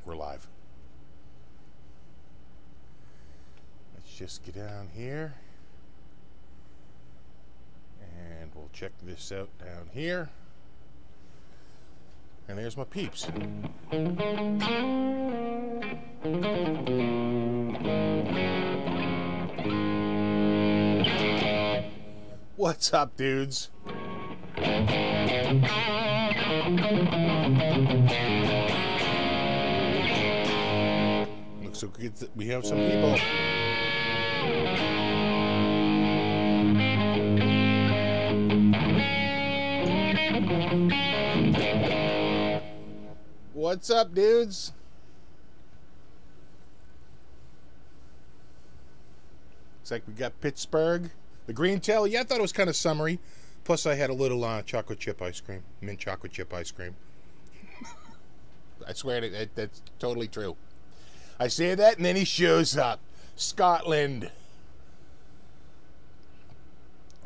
we're live. Let's just get down here. And we'll check this out down here. And there's my peeps. What's up, dudes? Looks so good that we have some people. What's up, dudes? Looks like we got Pittsburgh. The green tail, yeah, I thought it was kind of summery. Plus, I had a little chocolate chip ice cream. Mint chocolate chip ice cream. I swear that's totally true. I say that, and then he shows up. Scotland.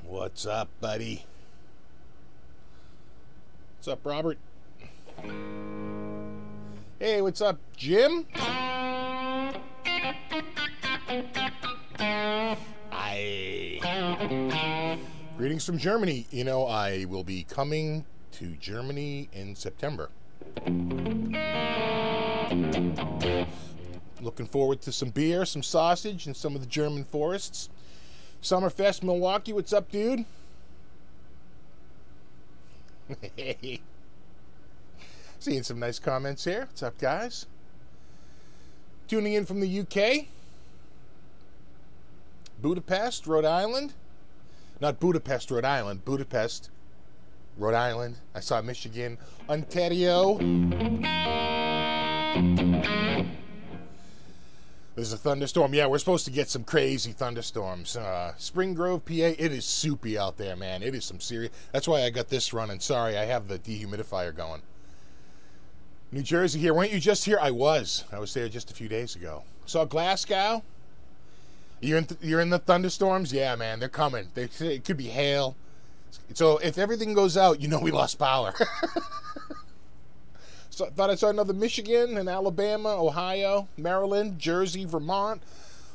What's up, buddy? What's up, Robert? Hey, what's up, Jim? Greetings from Germany. You know, I will be coming to Germany in September. Looking forward to some beer, some sausage, and some of the German forests. Summerfest Milwaukee, what's up, dude? Hey. Seeing some nice comments here. What's up, guys? Tuning in from the UK. Budapest, Rhode Island. Not Budapest, Rhode Island. Budapest, Rhode Island. I saw Michigan. Ontario. There's a thunderstorm. Yeah, we're supposed to get some crazy thunderstorms. Spring Grove, PA. It is soupy out there, man. It is some serious. That's why I got this running. Sorry, I have the dehumidifier going. New Jersey here. Weren't you just here? I was there just a few days ago. Saw Glasgow. You're in the thunderstorms? Yeah, man, they're coming. It could be hail. So if everything goes out, you know we lost power. So I thought I saw another Michigan and Alabama, Ohio, Maryland, Jersey, Vermont,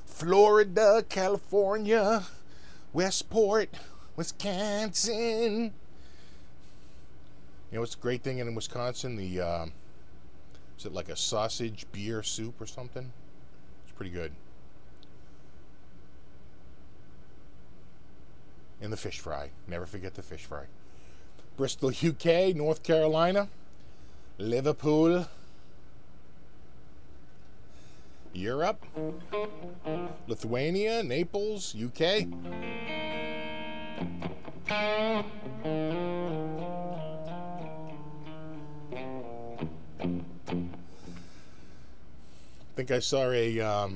Florida, California, Westport, Wisconsin. You know what's the great thing in Wisconsin? The is it like a sausage beer soup or something? It's pretty good. And the fish fry. Never forget the fish fry. Bristol, UK, North Carolina, Liverpool, Europe, Lithuania, Naples, UK. I think I saw a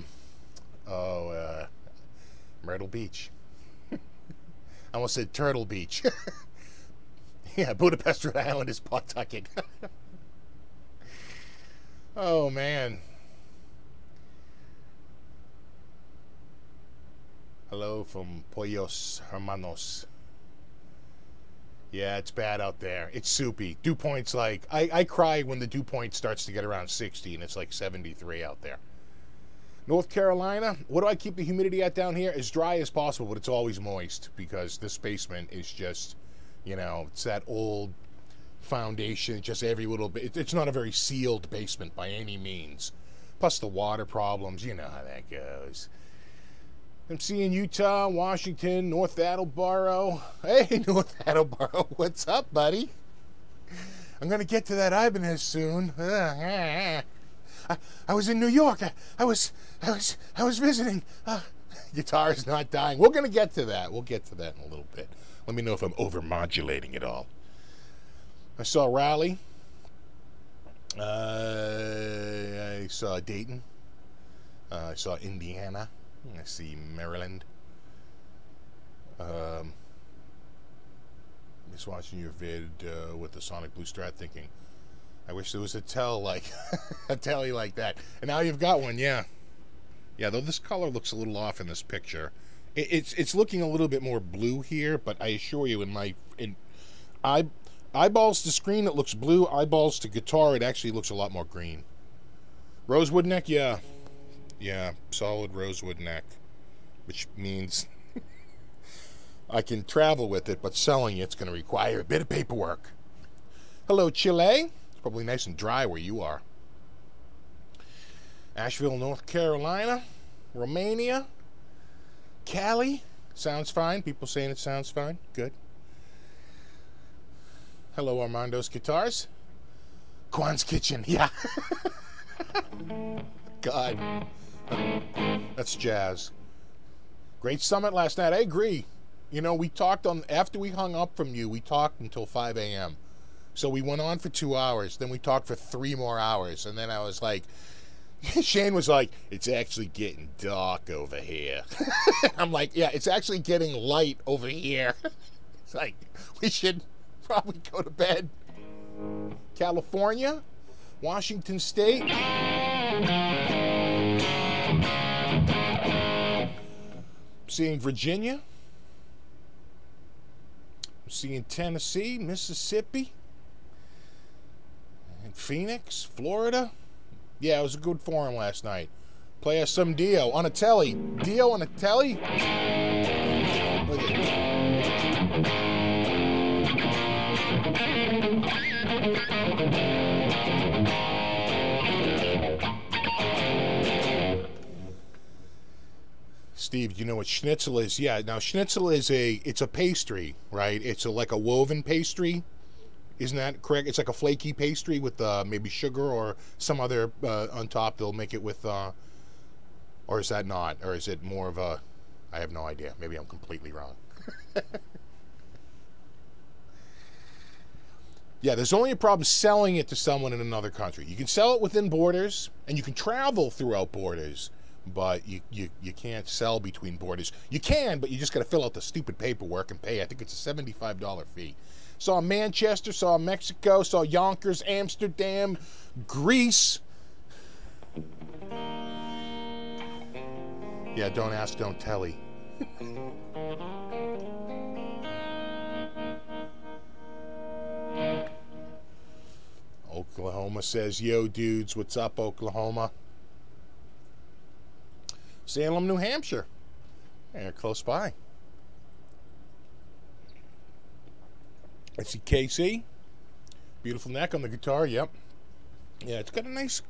Myrtle Beach. I almost said Turtle Beach. Yeah, Budapest, Rhode Island is Pawtucket. Oh, man. Hello from Pollos Hermanos. Yeah, it's bad out there. It's soupy. Dew point's like... I cry when the dew point starts to get around 60, and it's like 73 out there. North Carolina, what do I keep the humidity at down here? As dry as possible, but it's always moist because this basement is just, you know, it's that old foundation, just every little bit. It's not a very sealed basement by any means. Plus the water problems, you know how that goes. I'm seeing Utah, Washington, North Attleboro. Hey, North Attleboro, what's up, buddy? I'm going to get to that Ibanez soon. I was in New York. I was visiting. Guitar's not dying. We're going to get to that. We'll get to that in a little bit. Let me know if I'm over-modulating it all. I saw Raleigh. I saw Dayton. I saw Indiana. I see Maryland. Just watching your vid with the Sonic Blue Strat, thinking, I wish there was a a telly like that. And now you've got one, yeah. Yeah, though this color looks a little off in this picture. It's looking a little bit more blue here, but I assure you, eyeballs to screen, it looks blue. Eyeballs to guitar, it actually looks a lot more green. Rosewood neck, yeah. Yeah, solid rosewood neck. Which means I can travel with it, but selling it's going to require a bit of paperwork. Hello, Chile. It's probably nice and dry where you are. Asheville, North Carolina. Romania. Cali. Sounds fine. People saying it sounds fine. Good. Hello, Armando's Guitars. Kwan's Kitchen. Yeah. God. That's jazz. Great summit last night. I agree. You know, we talked on, after we hung up from you, we talked until 5 a.m. So we went on for 2 hours. Then we talked for 3 more hours. And then I was like, Shane was like, it's actually getting dark over here. I'm like, yeah, it's actually getting light over here. It's like, we should probably go to bed. California, Washington State. Seeing Virginia. I'm seeing Tennessee, Mississippi, and Phoenix, Florida. Yeah, it was a good forum last night. Play us some Dio on a telly. Dio on a telly? Look at Steve, do you know what schnitzel is? Yeah, now schnitzel is it's a pastry, right? It's like a woven pastry. Isn't that correct? It's like a flaky pastry with maybe sugar or some other on top. They'll make it with, or is that not? Or is it more of a, I have no idea. Maybe I'm completely wrong. Yeah, there's only a problem selling it to someone in another country. You can sell it within borders, and you can travel throughout borders, but you can't sell between borders. You can, but you just got to fill out the stupid paperwork and pay. I think it's a $75 fee. Saw Manchester, saw Mexico, saw Yonkers, Amsterdam, Greece. Yeah, don't ask, don't telly. Oklahoma says, yo, dudes, what's up, Oklahoma? Salem, New Hampshire. They're close by. I see KC. Beautiful neck on the guitar, yep. Yeah, it's got a nice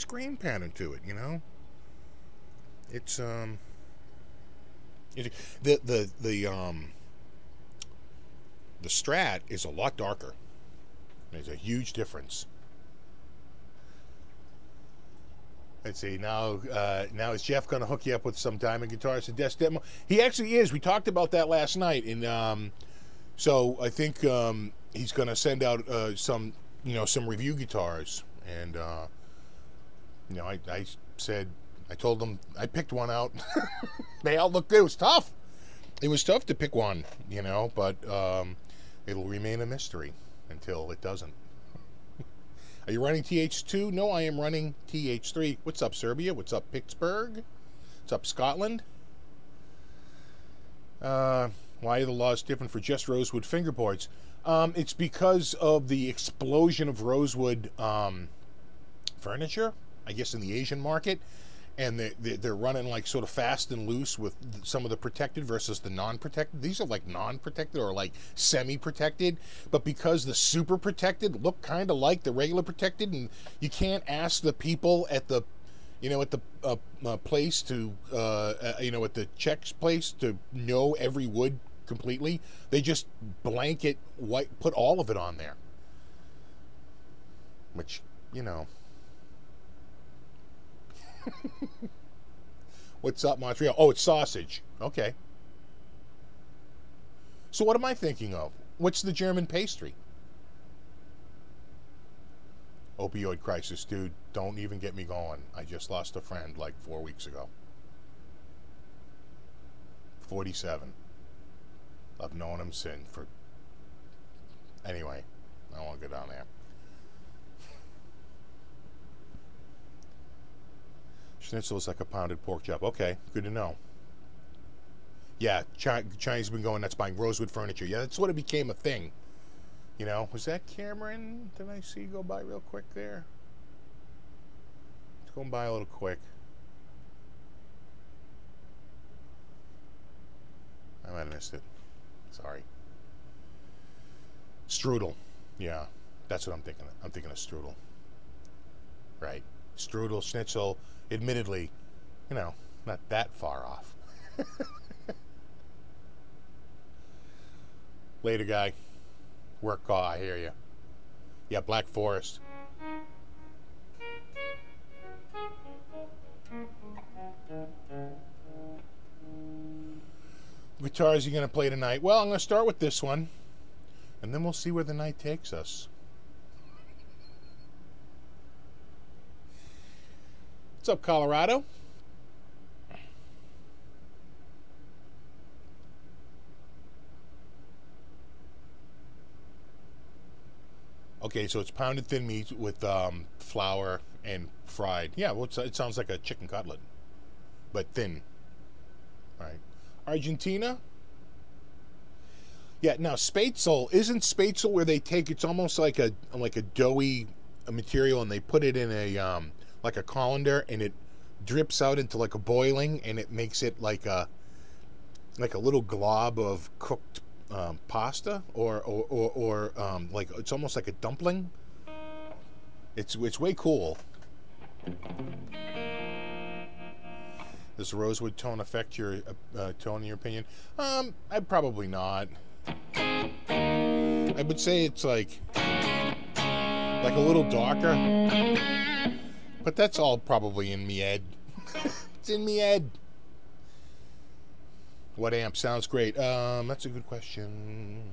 grain pattern to it, you know? It's the Strat is a lot darker. There's a huge difference. Let's see, now is Jeff going to hook you up with some diamond guitars and desk demo? He actually is. We talked about that last night, and so I think he's going to send out some review guitars, and I told him I picked one out. They all look good. It was tough. It was tough to pick one, but it'll remain a mystery until it doesn't. Are you running TH2? No, I am running TH3. What's up, Serbia? What's up, Pittsburgh? What's up, Scotland? Why are the laws different for just rosewood fingerboards? It's because of the explosion of rosewood furniture, I guess, in the Asian market. And they're running like sort of fast and loose with some of the protected versus the non-protected. These are like non-protected or like semi-protected, but because the super protected look kind of like the regular protected, and you can't ask the people at the, at the place to, at the checks place to know every wood completely. They just blanket white, put all of it on there, which, What's up, Montreal? Oh, it's sausage. Okay. So what am I thinking of? What's the German pastry? Opioid crisis, dude. Don't even get me going. I just lost a friend like 4 weeks ago. 47. I've known him since for... Anyway, I don't want to go down there. Schnitzel is like a pounded pork chop. Okay, good to know. Yeah, Chinese have been going nuts buying rosewood furniture. Yeah, that's what it became a thing. Was that Cameron? Did I see go by real quick there? It's going by a little quick. I might have missed it. Sorry. Strudel. Yeah, that's what I'm thinking of. I'm thinking of strudel. Right. Strudel, schnitzel, admittedly, you know, not that far off. Later, guy. Work call, I hear you. Yeah, Black Forest. What guitars are you going to play tonight? Well, I'm going to start with this one, and then we'll see where the night takes us. What's up, Colorado? Okay, so it's pounded thin meat with flour and fried. Yeah, well, it sounds like a chicken cutlet, but thin. Right. Argentina? Yeah, now Spätzle, isn't Spätzle where they take, it's almost like a doughy material and they put it in a like a colander and it drips out into like a boiling and it makes it like a little glob of cooked pasta or like it's almost like a dumpling. It's way cool. Does the rosewood tone affect your tone in your opinion? I'd probably not. I would say it's like a little darker, but that's all probably in me head. It's in me head. What amp sounds great? That's a good question.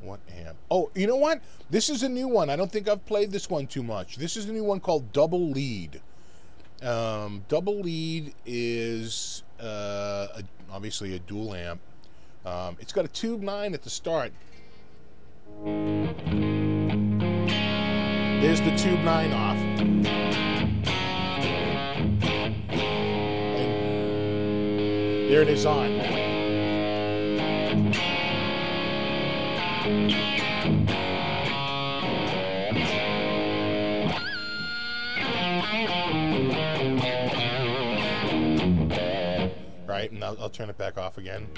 What amp? Oh, you know what? This is a new one. I don't think I've played this one too much. This is a new one called Double Lead. Double Lead is obviously a dual amp. It's got a tube 9 at the start. There's the tube 9 off. And there it is on. Right, and I'll turn it back off again.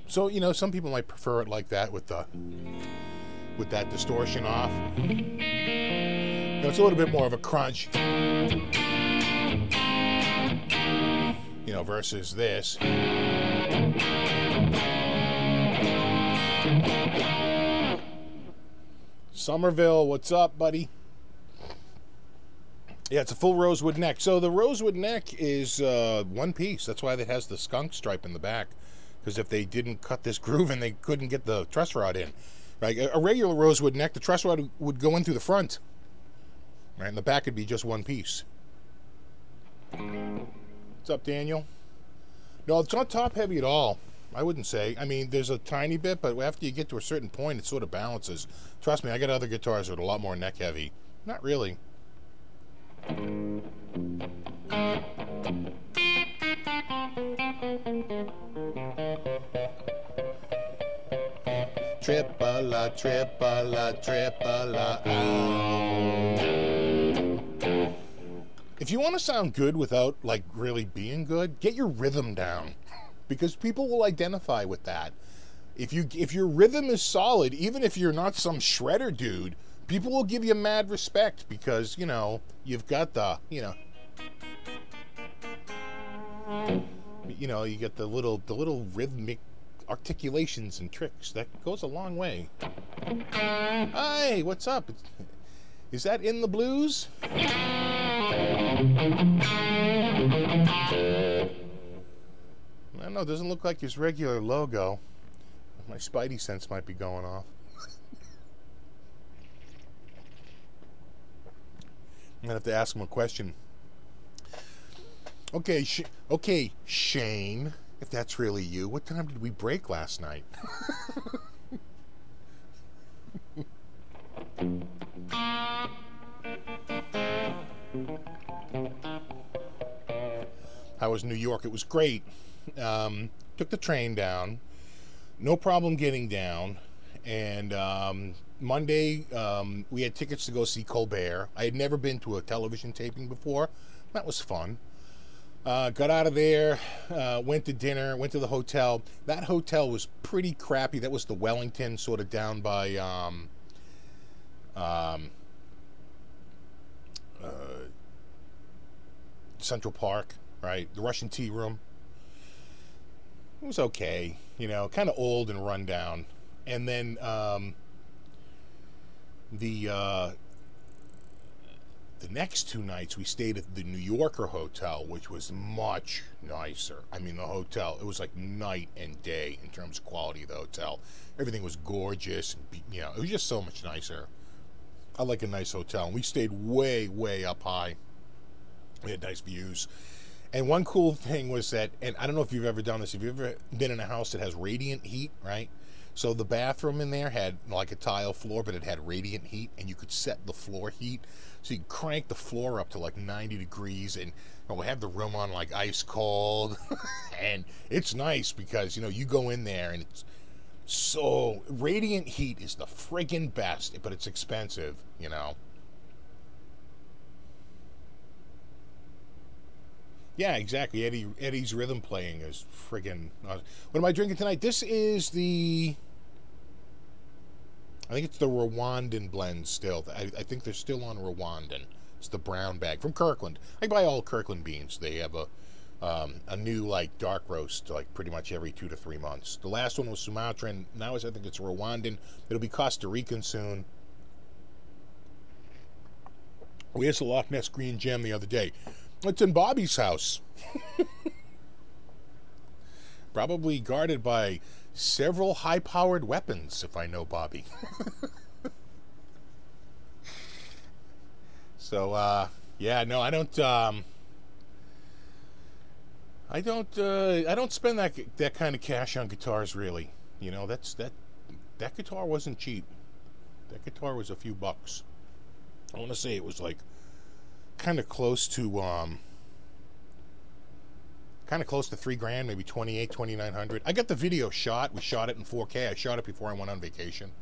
So, you know, some people might prefer it like that with that distortion off. You know, it's a little bit more of a crunch. You know, versus this. Somerville, what's up, buddy? Yeah, it's a full rosewood neck. So the rosewood neck is one piece. That's why it has the skunk stripe in the back. Because if they didn't cut this groove and they couldn't get the truss rod in. Right? A regular rosewood neck, the truss rod would go in through the front. Right? And the back would be just one piece. What's up, Daniel? No, it's not top heavy at all. I wouldn't say. I mean, there's a tiny bit, but after you get to a certain point, it sort of balances. Trust me, I got other guitars that are a lot more neck heavy. Not really. Triple-a, triple-a, triple-a, ow. If you want to sound good without, like, really being good, get your rhythm down. Because people will identify with that. If your rhythm is solid, even if you're not some shredder dude, people will give you mad respect because, you know, you've got the, you know, you get the little rhythmic articulations and tricks. That goes a long way. Hi, what's up? Is that In the Blues? I don't know, it doesn't look like his regular logo. My spidey sense might be going off. I'm gonna have to ask him a question. Okay, okay, Shane, if that's really you, what time did we break last night? How was New York? It was great. Took the train down. No problem getting down. And Monday, we had tickets to go see Colbert. I had never been to a television taping before. That was fun. Got out of there, went to dinner, went to the hotel. That hotel was pretty crappy. That was the Wellington, sort of down by Central Park, right? The Russian Tea Room. It was okay, you know, kind of old and run down. And then the next 2 nights we stayed at the New Yorker Hotel, which was much nicer. I mean, the hotel, it was like night and day in terms of quality of the hotel. Everything was gorgeous, and, you know, it was just so much nicer. I like a nice hotel. And we stayed way, way up high. We had nice views. And one cool thing was that, and I don't know if you've ever done this, if you've ever been in a house that has radiant heat, right? So the bathroom in there had like a tile floor, but it had radiant heat, and you could set the floor heat. So you could crank the floor up to like 90 degrees, and we have the room on like ice cold. And it's nice because, you know, you go in there and it's so, radiant heat is the friggin' best, but it's expensive, you know. Yeah, exactly. Eddie's rhythm playing is friggin' awesome. What am I drinking tonight? This is the, I think it's the Rwandan blend still. I think they're still on Rwandan. It's the brown bag from Kirkland. I buy all Kirkland beans. They have a new like dark roast like pretty much every 2 to 3 months. The last one was Sumatran. Now I think it's Rwandan. It'll be Costa Rican soon. We had a Loch Ness Green Gem the other day. It's in Bobby's house. Probably guarded by several high-powered weapons, if I know Bobby. So, yeah, no, I don't spend that kind of cash on guitars, really. You know, that guitar wasn't cheap. That guitar was a few bucks. I want to say it was like kind of close to $3,000, maybe 2,900. I got the video shot. We shot it in 4K. I shot it before I went on vacation.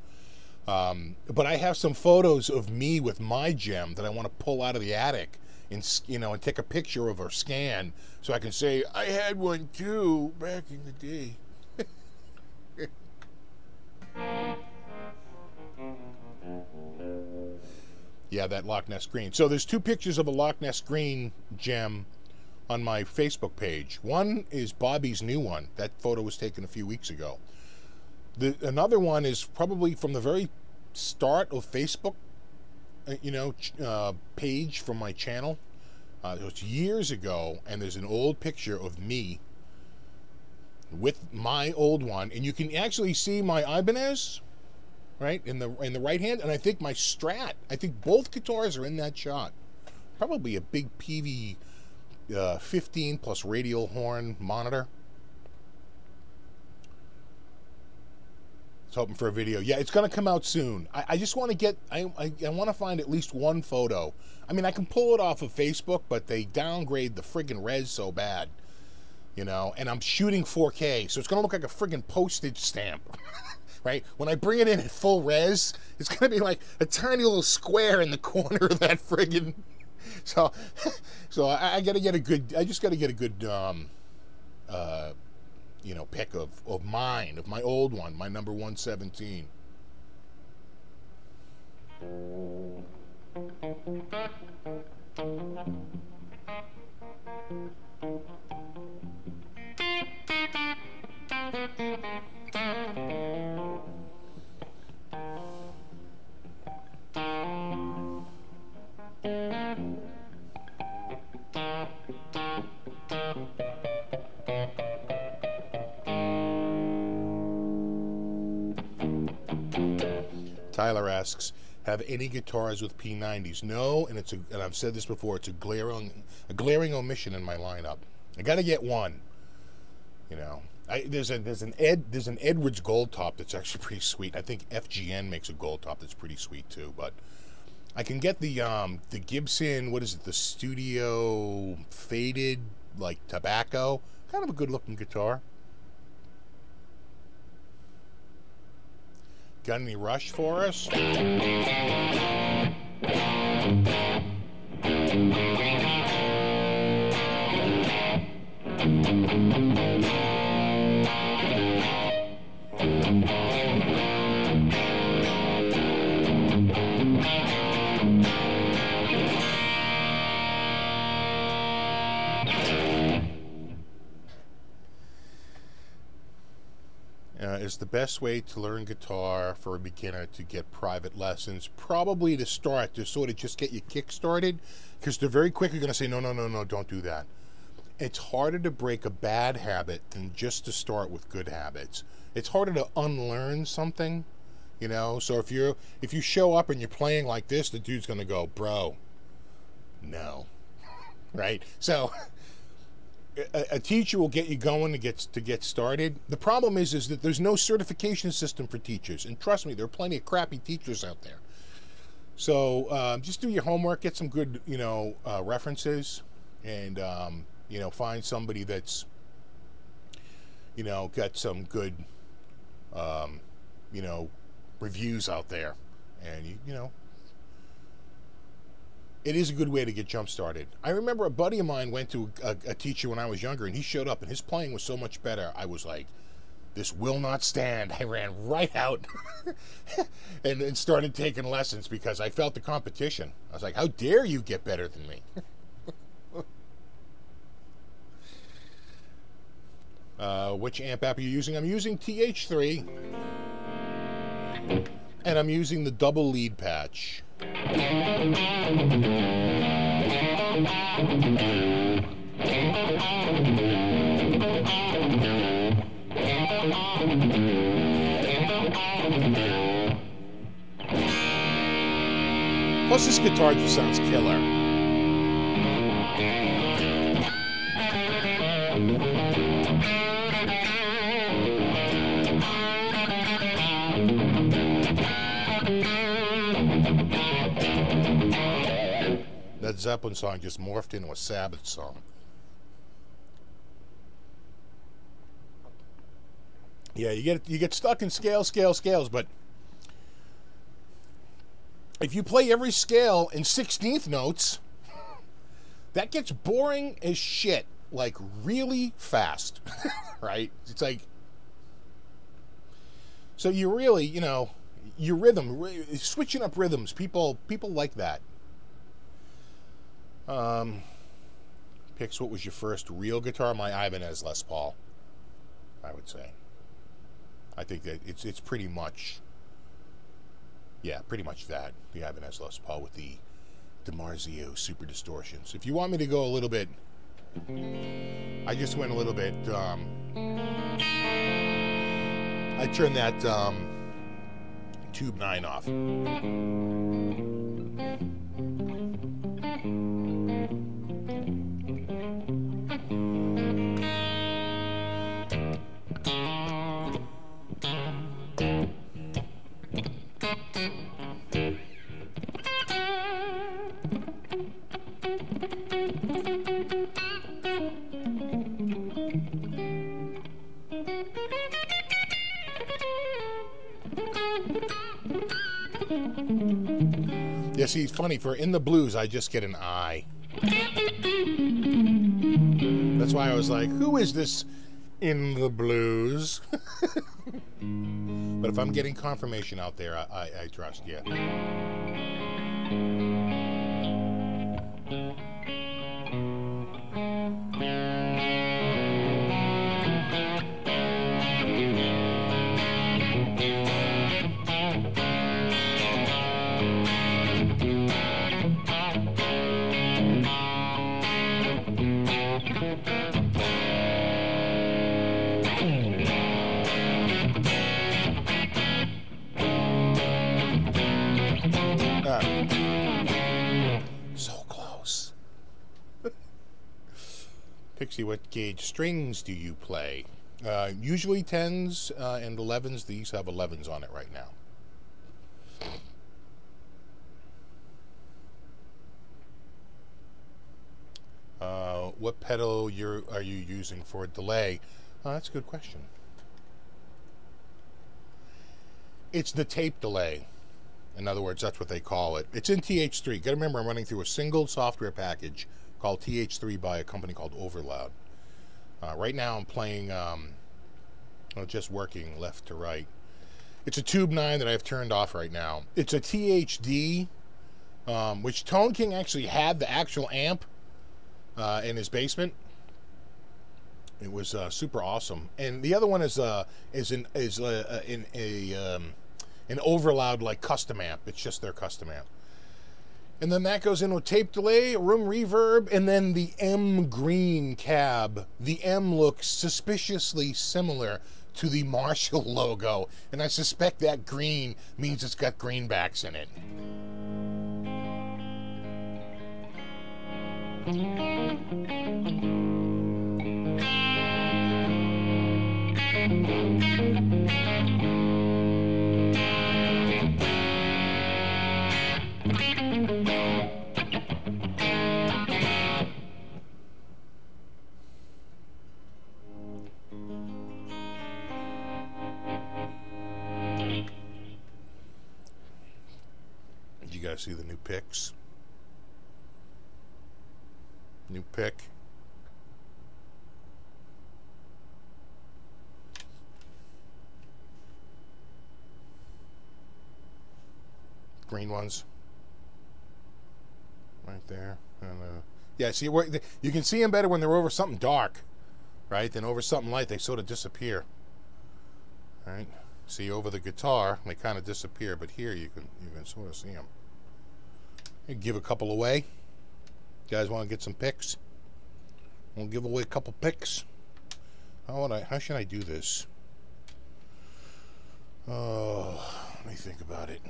But I have some photos of me with my gem that I want to pull out of the attic and, you know, and take a picture of or scan so I can say I had one too back in the day. Yeah, that Loch Ness Green. So there's 2 pictures of a Loch Ness Green gem on my Facebook page. One is Bobby's new one. That photo was taken a few weeks ago. Another one is probably from the very start of Facebook, page from my channel. It was years ago, and there's an old picture of me with my old one, and you can actually see my Ibanez, right, in the right hand, and I think my Strat. I think both guitars are in that shot. Probably a big PV 15 plus radial horn monitor. I was hoping for a video. Yeah, it's going to come out soon. I just want to get, I want to find at least one photo. I mean, I can pull it off of Facebook, but they downgrade the friggin' res so bad, you know, and I'm shooting 4K, so it's going to look like a friggin' postage stamp, right? When I bring it in at full res, it's going to be like a tiny little square in the corner of that friggin', so I got to get a good, I just got to get a good, you know, pick of mine, of my old one, my number 117. Tyler asks, have any guitars with P90s. No, and and I've said this before, it's a glaring omission in my lineup. I got to get one. You know, there's an Edwards gold top that's actually pretty sweet. I think FGN makes a gold top that's pretty sweet too. But I can get the Gibson, what is it, the Studio Faded, like tobacco. Kind of a good looking guitar. Got any Rush for us? Is the best way to learn guitar for a beginner to get private lessons? Probably to start, to sort of just get you kick-started, because they're very quickly going to say, no, don't do that. It's harder to break a bad habit than just to start with good habits. It's harder to unlearn something, you know? So if you show up and you're playing like this, the dude's going to go, bro, no. Right? So a teacher will get you going to get started. The problem is that there's no certification system for teachers, and trust me, there are plenty of crappy teachers out there. So just do your homework, get some good, you know, references, and you know, find somebody that's, you know, got some good, you know, reviews out there, and you know. It is a good way to get jump started. I remember a buddy of mine went to a teacher when I was younger, and he showed up, and his playing was so much better. I was like, this will not stand. I ran right out and started taking lessons because I felt the competition. I was like, how dare you get better than me? Which amp app are you using? I'm using TH3, and I'm using the double lead patch. Plus, this guitar just sounds killer. That Zeppelin song just morphed into a Sabbath song. Yeah, you get stuck in scales, but if you play every scale in 16th notes, that gets boring as shit, like really fast, right? It's like, so you really, you know, your rhythm, switching up rhythms, people like that. Pix, what was your first real guitar? My Ibanez Les Paul, I would say. I think that it's pretty much, yeah, pretty much that. The Ibanez Les Paul with the DiMarzio Super Distortions. If you want me to go a little bit, I just went a little bit, I turned that Tube 9 off. Yeah, see, it's funny, for In the Blues, I just get an I. That's why I was like, who is this In the Blues? But if I'm getting confirmation out there, I trust you. So close. Pixie, what gauge strings do you play? Usually 10s and 11s. These have 11s on it right now. What pedal are you using for delay? That's a good question. It's the tape delay. In other words, that's what they call it. It's in TH3. Got to remember, I'm running through a single software package called TH3 by a company called Overloud. Right now I'm playing, just working left to right. It's a Tube 9 that I've turned off right now. It's a THD, which Tone King actually had the actual amp in his basement. It was super awesome. And the other one is an Overloud like custom amp. It's just their custom amp. And then that goes in with tape delay, room reverb, and then the M green cab. The M looks suspiciously similar to the Marshall logo, and I suspect that green means it's got greenbacks in it. You guys see the new picks? New pick. Green ones. Right there. And, yeah, see, you can see them better when they're over something dark, right? Than over something light, they sort of disappear. Right? See, over the guitar, they kind of disappear, but here you can sort of see them. You give a couple away. You guys want to get some picks? We'll give away a couple picks. How should I do this? Oh, let me think about it.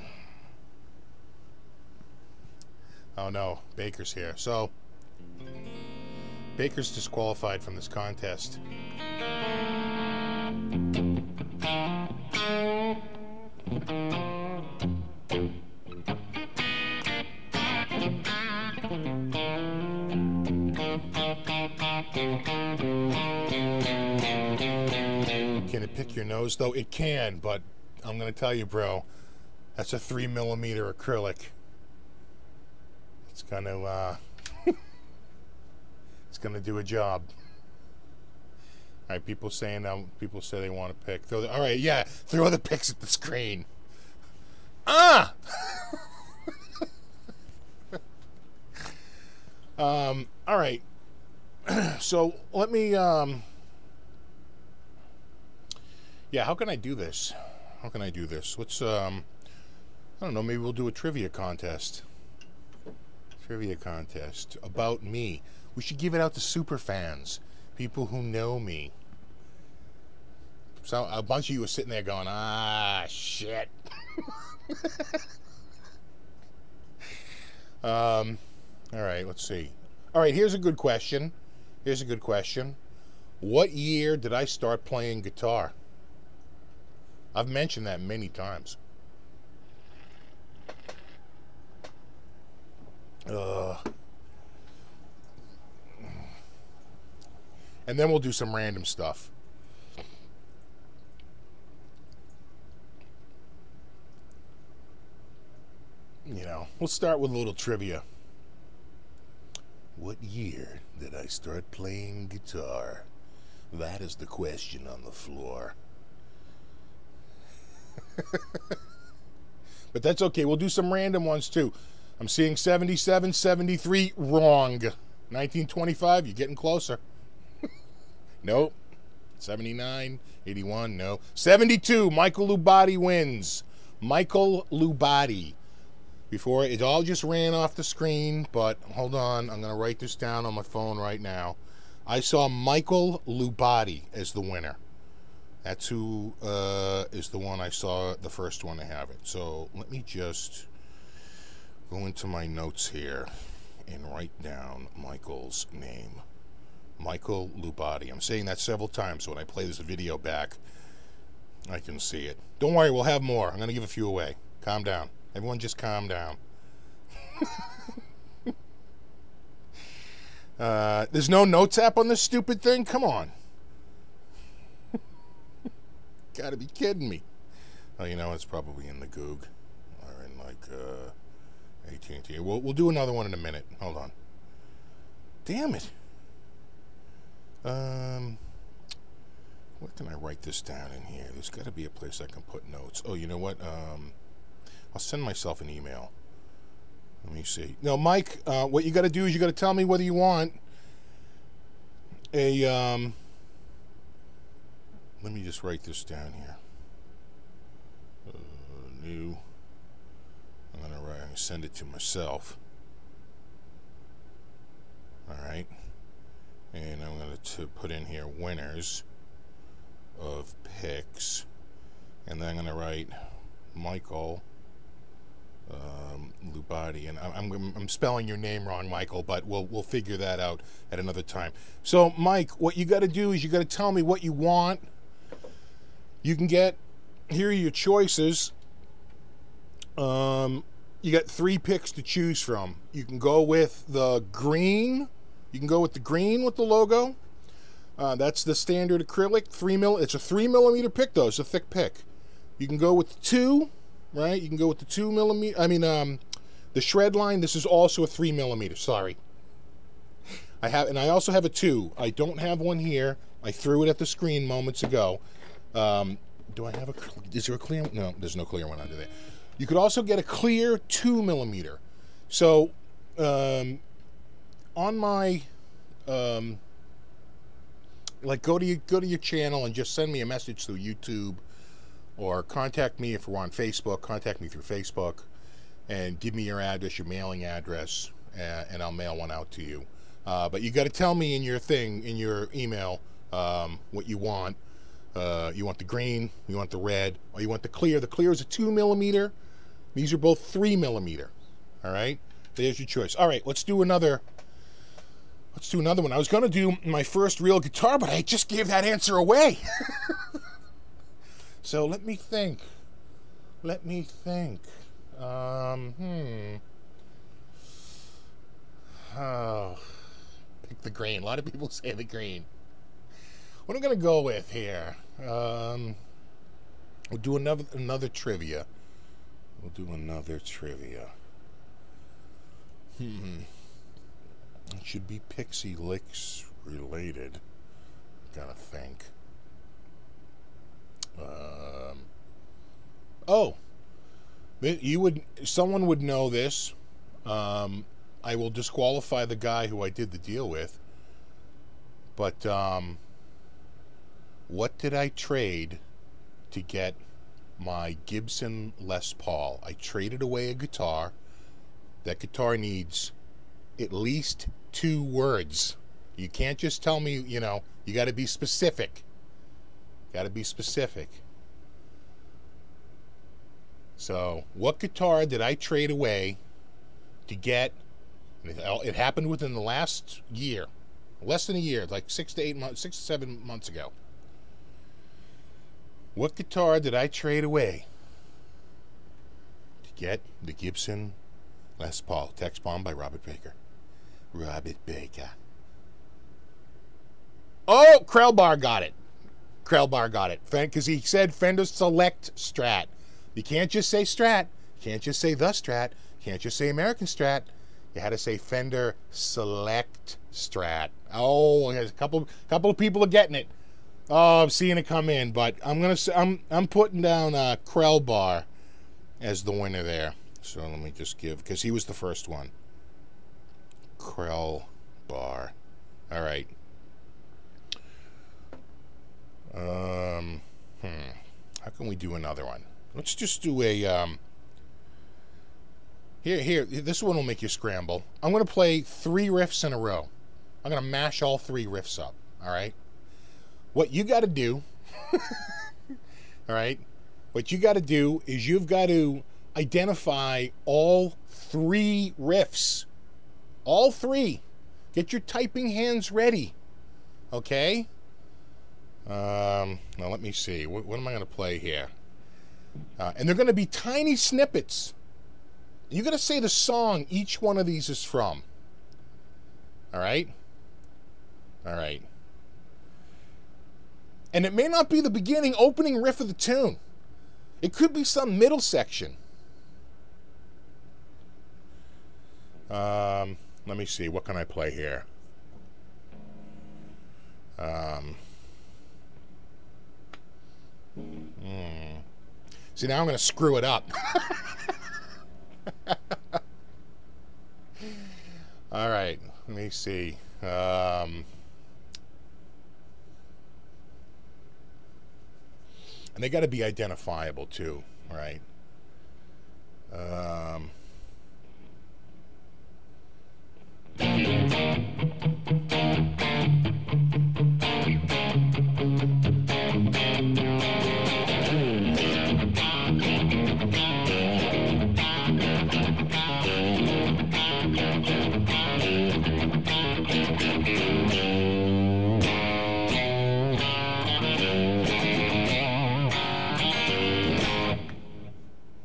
Oh no, Baker's here. So, Baker's disqualified from this contest. Can it pick your nose though? It can, but I'm gonna tell you, bro, that's a 3mm acrylic. It's gonna it's gonna do a job. All right, people say they want to pick. All right, yeah, throw the picks at the screen. Ah. All right. So let me. Yeah, how can I do this? How can I do this? Let's. I don't know. Maybe we'll do a trivia contest. Trivia contest about me. We should give it out to super fans, people who know me. So a bunch of you are sitting there going, "Ah, shit." All right, let's see. All right, here's a good question. Here's a good question. What year did I start playing guitar? I've mentioned that many times. And then we'll do some random stuff. You know, we'll start with a little trivia. What year did I start playing guitar? That is the question on the floor. But that's okay. We'll do some random ones too. I'm seeing 77, 73. Wrong. 1925. You're getting closer. Nope. 79, 81. No. 72. Michael Lubati wins. Michael Lubati. Before it all just ran off the screen, but hold on. I'm going to write this down on my phone right now. I saw Michael Lubati as the winner. That's who is the one I saw, the first one to have it. So let me just go into my notes here and write down Michael's name. Michael Lubati. I'm saying that several times, so when I play this video back, I can see it. Don't worry, we'll have more. I'm going to give a few away. Calm down. Everyone just calm down. There's no notes app on this stupid thing? Come on. Gotta be kidding me. Oh, you know, it's probably in the Goog. Or in, like, AT&T. We'll do another one in a minute. Hold on. Damn it. Where can I write this down in here? There's got to be a place I can put notes. Oh, you know what? I'll send myself an email. Let me see. No, Mike, what you got to do is you got to tell me whether you want a, let me just write this down here. New. I'm going to send it to myself. All right. And I'm going to put in here winners of picks. And then I'm going to write Michael Lubati. And I'm spelling your name wrong, Michael, but we'll figure that out at another time. So, Mike, what you got to do is you got to tell me what you want. You can get, here are your choices. You got 3 picks to choose from. You can go with the green. You can go with the green with the logo. That's the standard acrylic 3mm. It's a 3mm pick though. It's a thick pick. You can go with the 2, right? You can go with the 2mm. I mean, the shred line. This is also a 3mm. Sorry. I also have a 2. I don't have one here. I threw it at the screen moments ago. Do I have a? Is there a clear? No, there's no clear one under there. You could also get a clear 2mm. So, on my, like, go to your channel and just send me a message through YouTube, or contact me if we're on Facebook. Contact me through Facebook, and give me your address, your mailing address, and I'll mail one out to you. But you got to tell me in your thing, in your email, what you want. You want the green, you want the red, or you want the clear. The clear is a 2mm. These are both 3mm. All right, there's your choice. All right, let's do another. Let's do another one. I was going to do my first real guitar, but I just gave that answer away. So let me think. Let me think. Oh, pick the green. A lot of people say the green. What I'm going to go with here, we'll do another trivia. We'll do another trivia. It should be Pixie Lixxx related. Gotta think. Oh, someone would know this. I will disqualify the guy who I did the deal with. But what did I trade to get my Gibson Les Paul? I traded away a guitar. That guitar needs at least 2 words. You can't just tell me, you know, you got to be specific. Got to be specific. So, what guitar did I trade away to get? It happened within the last year. Less than a year, like 6 to 7 months ago. What guitar did I trade away to get the Gibson Les Paul? Text bomb by Robert Baker. Robert Baker. Oh, Krellbar got it. Krellbar got it. Because he said Fender Select Strat. You can't just say Strat. You can't just say the Strat. You can't just say American Strat. You had to say Fender Select Strat. Oh, there's a couple of people are getting it. Oh, I'm seeing it come in, but I'm putting down Krellbar as the winner there. So let me just give, because he was the first one. Krellbar. All right. How can we do another one? Let's just do a here. This one will make you scramble. I'm going to play 3 riffs in a row. I'm going to mash all 3 riffs up. All right. What you got to do, all right, what you got to do is you've got to identify all three riffs. All three. Get your typing hands ready. Okay? Now let me see. What am I going to play here? And they're going to be tiny snippets. You're going to say the song each one of these is from. All right? All right. And it may not be the beginning opening riff of the tune. It could be some middle section. Let me see. What can I play here? See, now I'm going to screw it up. All right. Let me see. And they got to be identifiable too, right?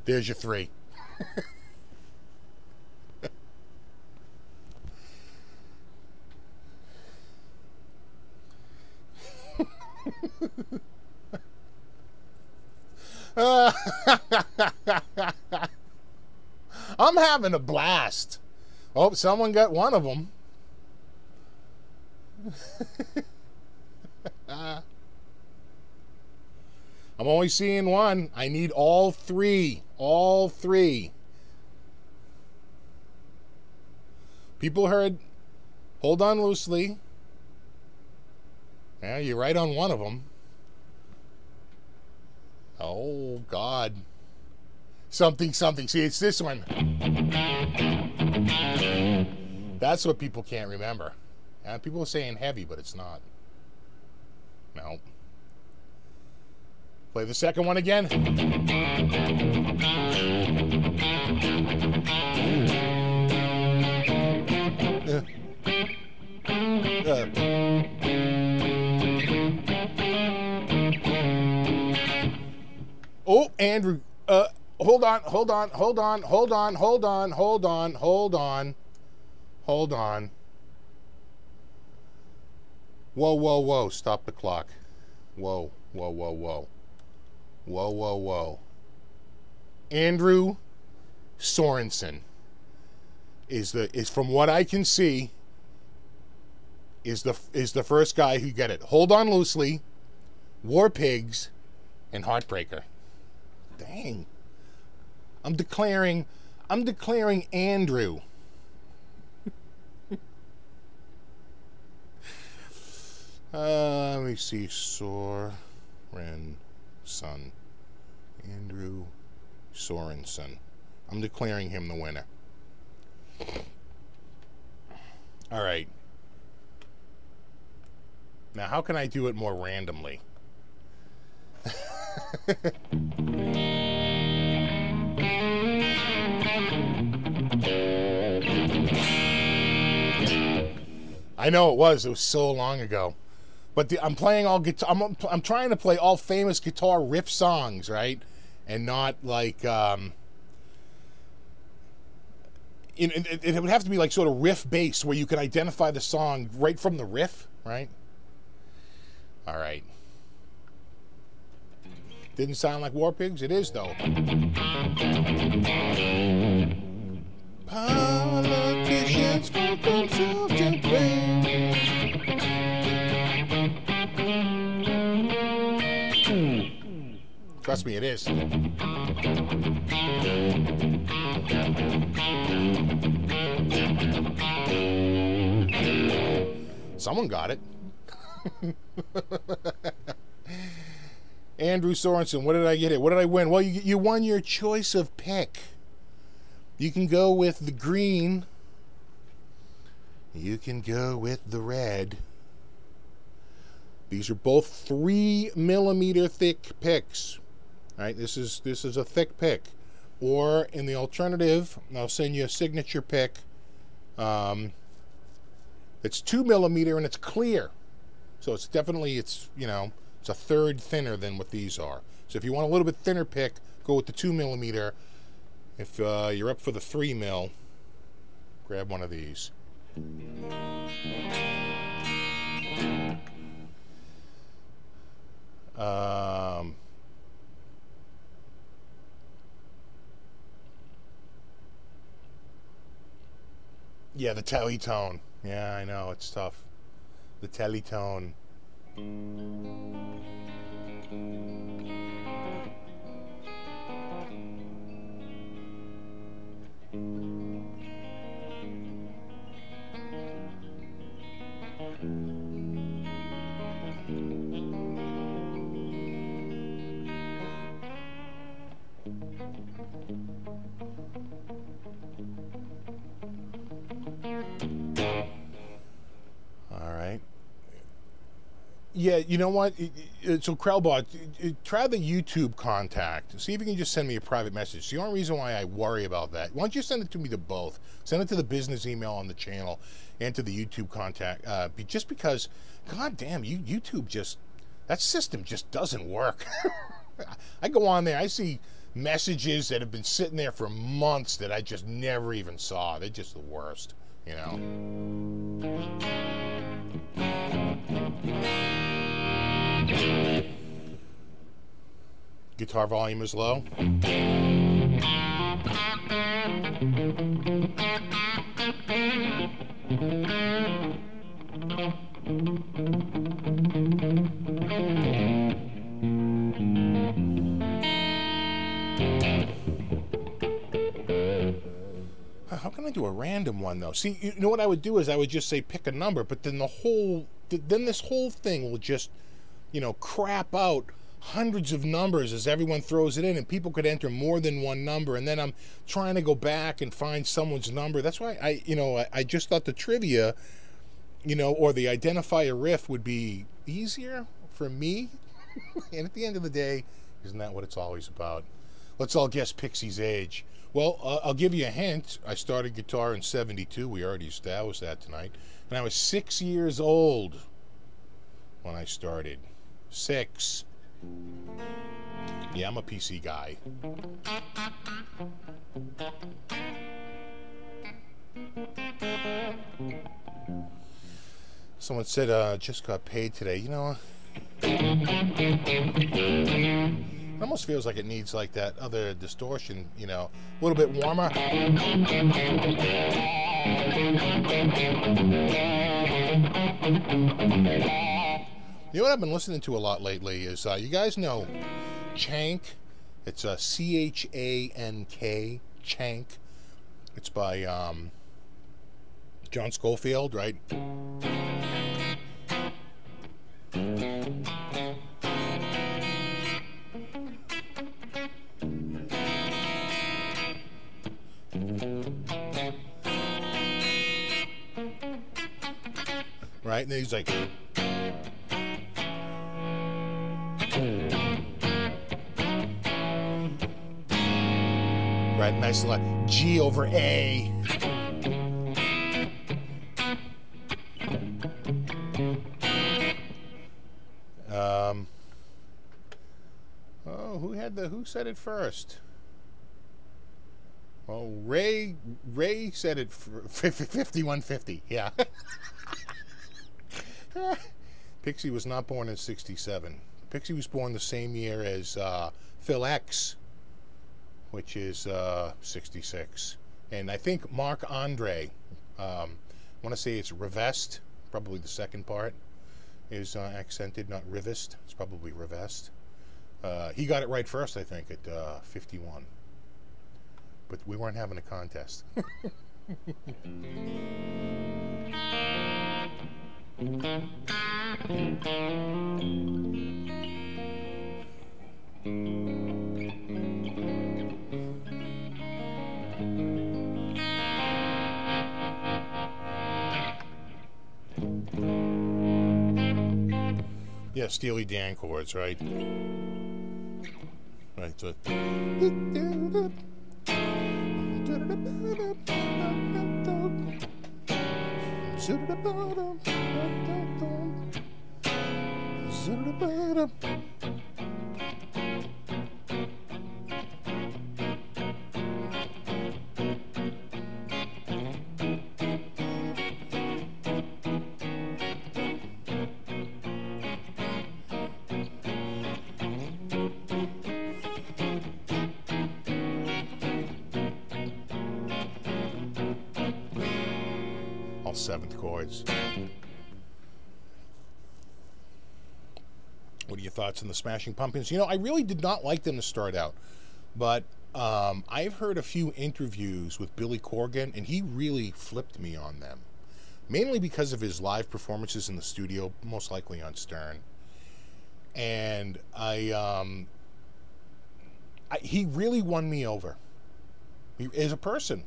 There's your three. I'm having a blast. Oh, someone got one of them. I'm only seeing one. I need all three. All three. People heard Hold On Loosely. Yeah, you're right on one of them. Oh, God. Something, something. See, it's this one. That's what people can't remember. People are saying heavy, but it's not. No. Play the second one again. Oh, Andrew. Hold on. Whoa. Stop the clock. Whoa. Andrew Sorensen is from what I can see is the first guy who get it. Hold On Loosely, War Pigs, and Heartbreaker. Dang. I'm declaring Andrew. Let me see. Sorensen. Andrew Sorensen. I'm declaring him the winner. All right. Now, how can I do it more randomly? I know it was so long ago. But I'm playing all guitar. I'm trying to play all famous guitar riff songs, right? And not like it would have to be like sort of riff based, where you can identify the song right from the riff, right? All right. Didn't sound like War Pigs. It is though. Politicians for consultant brains. Trust me, it is. Someone got it. Andrew Sorensen, what did I get it? What did I win? Well, you won your choice of pick. You can go with the green. You can go with the red. These are both 3mm thick picks. All right, this is a thick pick. Or in the alternative, I'll send you a signature pick. It's 2mm and it's clear. So it's definitely, you know, it's a third thinner than what these are. So if you want a little bit thinner pick, go with the 2mm. If you're up for the 3mm, grab one of these. Yeah, the Teletone. Yeah, I know, it's tough. The Teletone. Yeah, you know what? So Krellbot, try the YouTube contact. See if you can just send me a private message. The only reason why I worry about that, why don't you send it to me to both? Send it to the business email on the channel and to the YouTube contact. Just because, god damn, YouTube just, that system just doesn't work. I go on there, I see messages that have been sitting there for months that I just never even saw. They're just the worst, you know? Guitar volume is low. How can I do a random one though? See, you know what I would do is I would just say pick a number, but then this whole thing will just, you know, crap out hundreds of numbers as everyone throws it in, and people could enter more than one number, and then I'm trying to go back and find someone's number. That's why I just thought the trivia, you know, or the identify a riff would be easier for me. And at the end of the day, isn't that what it's always about? Let's all guess Pixie's age. Well, I'll give you a hint. I started guitar in '72. We already established that tonight. And I was 6 years old when I started. 6. Yeah, I'm a PC guy. Someone said, just got paid today. You know, it almost feels like it needs like that other distortion, you know, a little bit warmer. You know what I've been listening to a lot lately is, you guys know Chank. It's a C-H-A-N-K, Chank. It's by John Scofield, right? Right, and then he's like, right, nice lot. G over A. Oh, who said it first? Oh, Ray said it 5150. Yeah. Pixie was not born in '67. Pixie was born the same year as Phil X, which is '66. And I think Marc Andre, I want to say it's Revest, probably the second part is accented, not Rivest. It's probably Revest. He got it right first, I think, at 51. But we weren't having a contest. Yeah, Steely Dan chords, right? Right, so All seventh chords. What are your thoughts on the Smashing Pumpkins? You know, I really did not like them to start out, but I've heard a few interviews with Billy Corgan, and he really flipped me on them. Mainly because of his live performances in the studio, most likely on Stern. And he really won me over. As a person.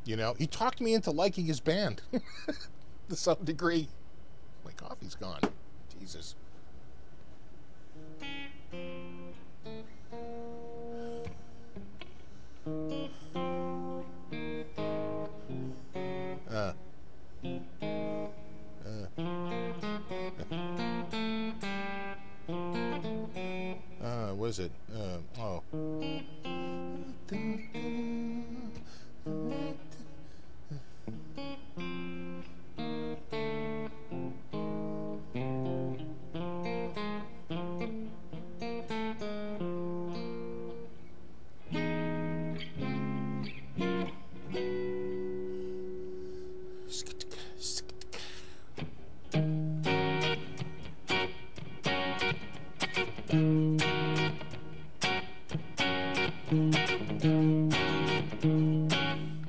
You know, he talked me into liking his band to some degree. My coffee's gone. Jesus. What is it? Oh.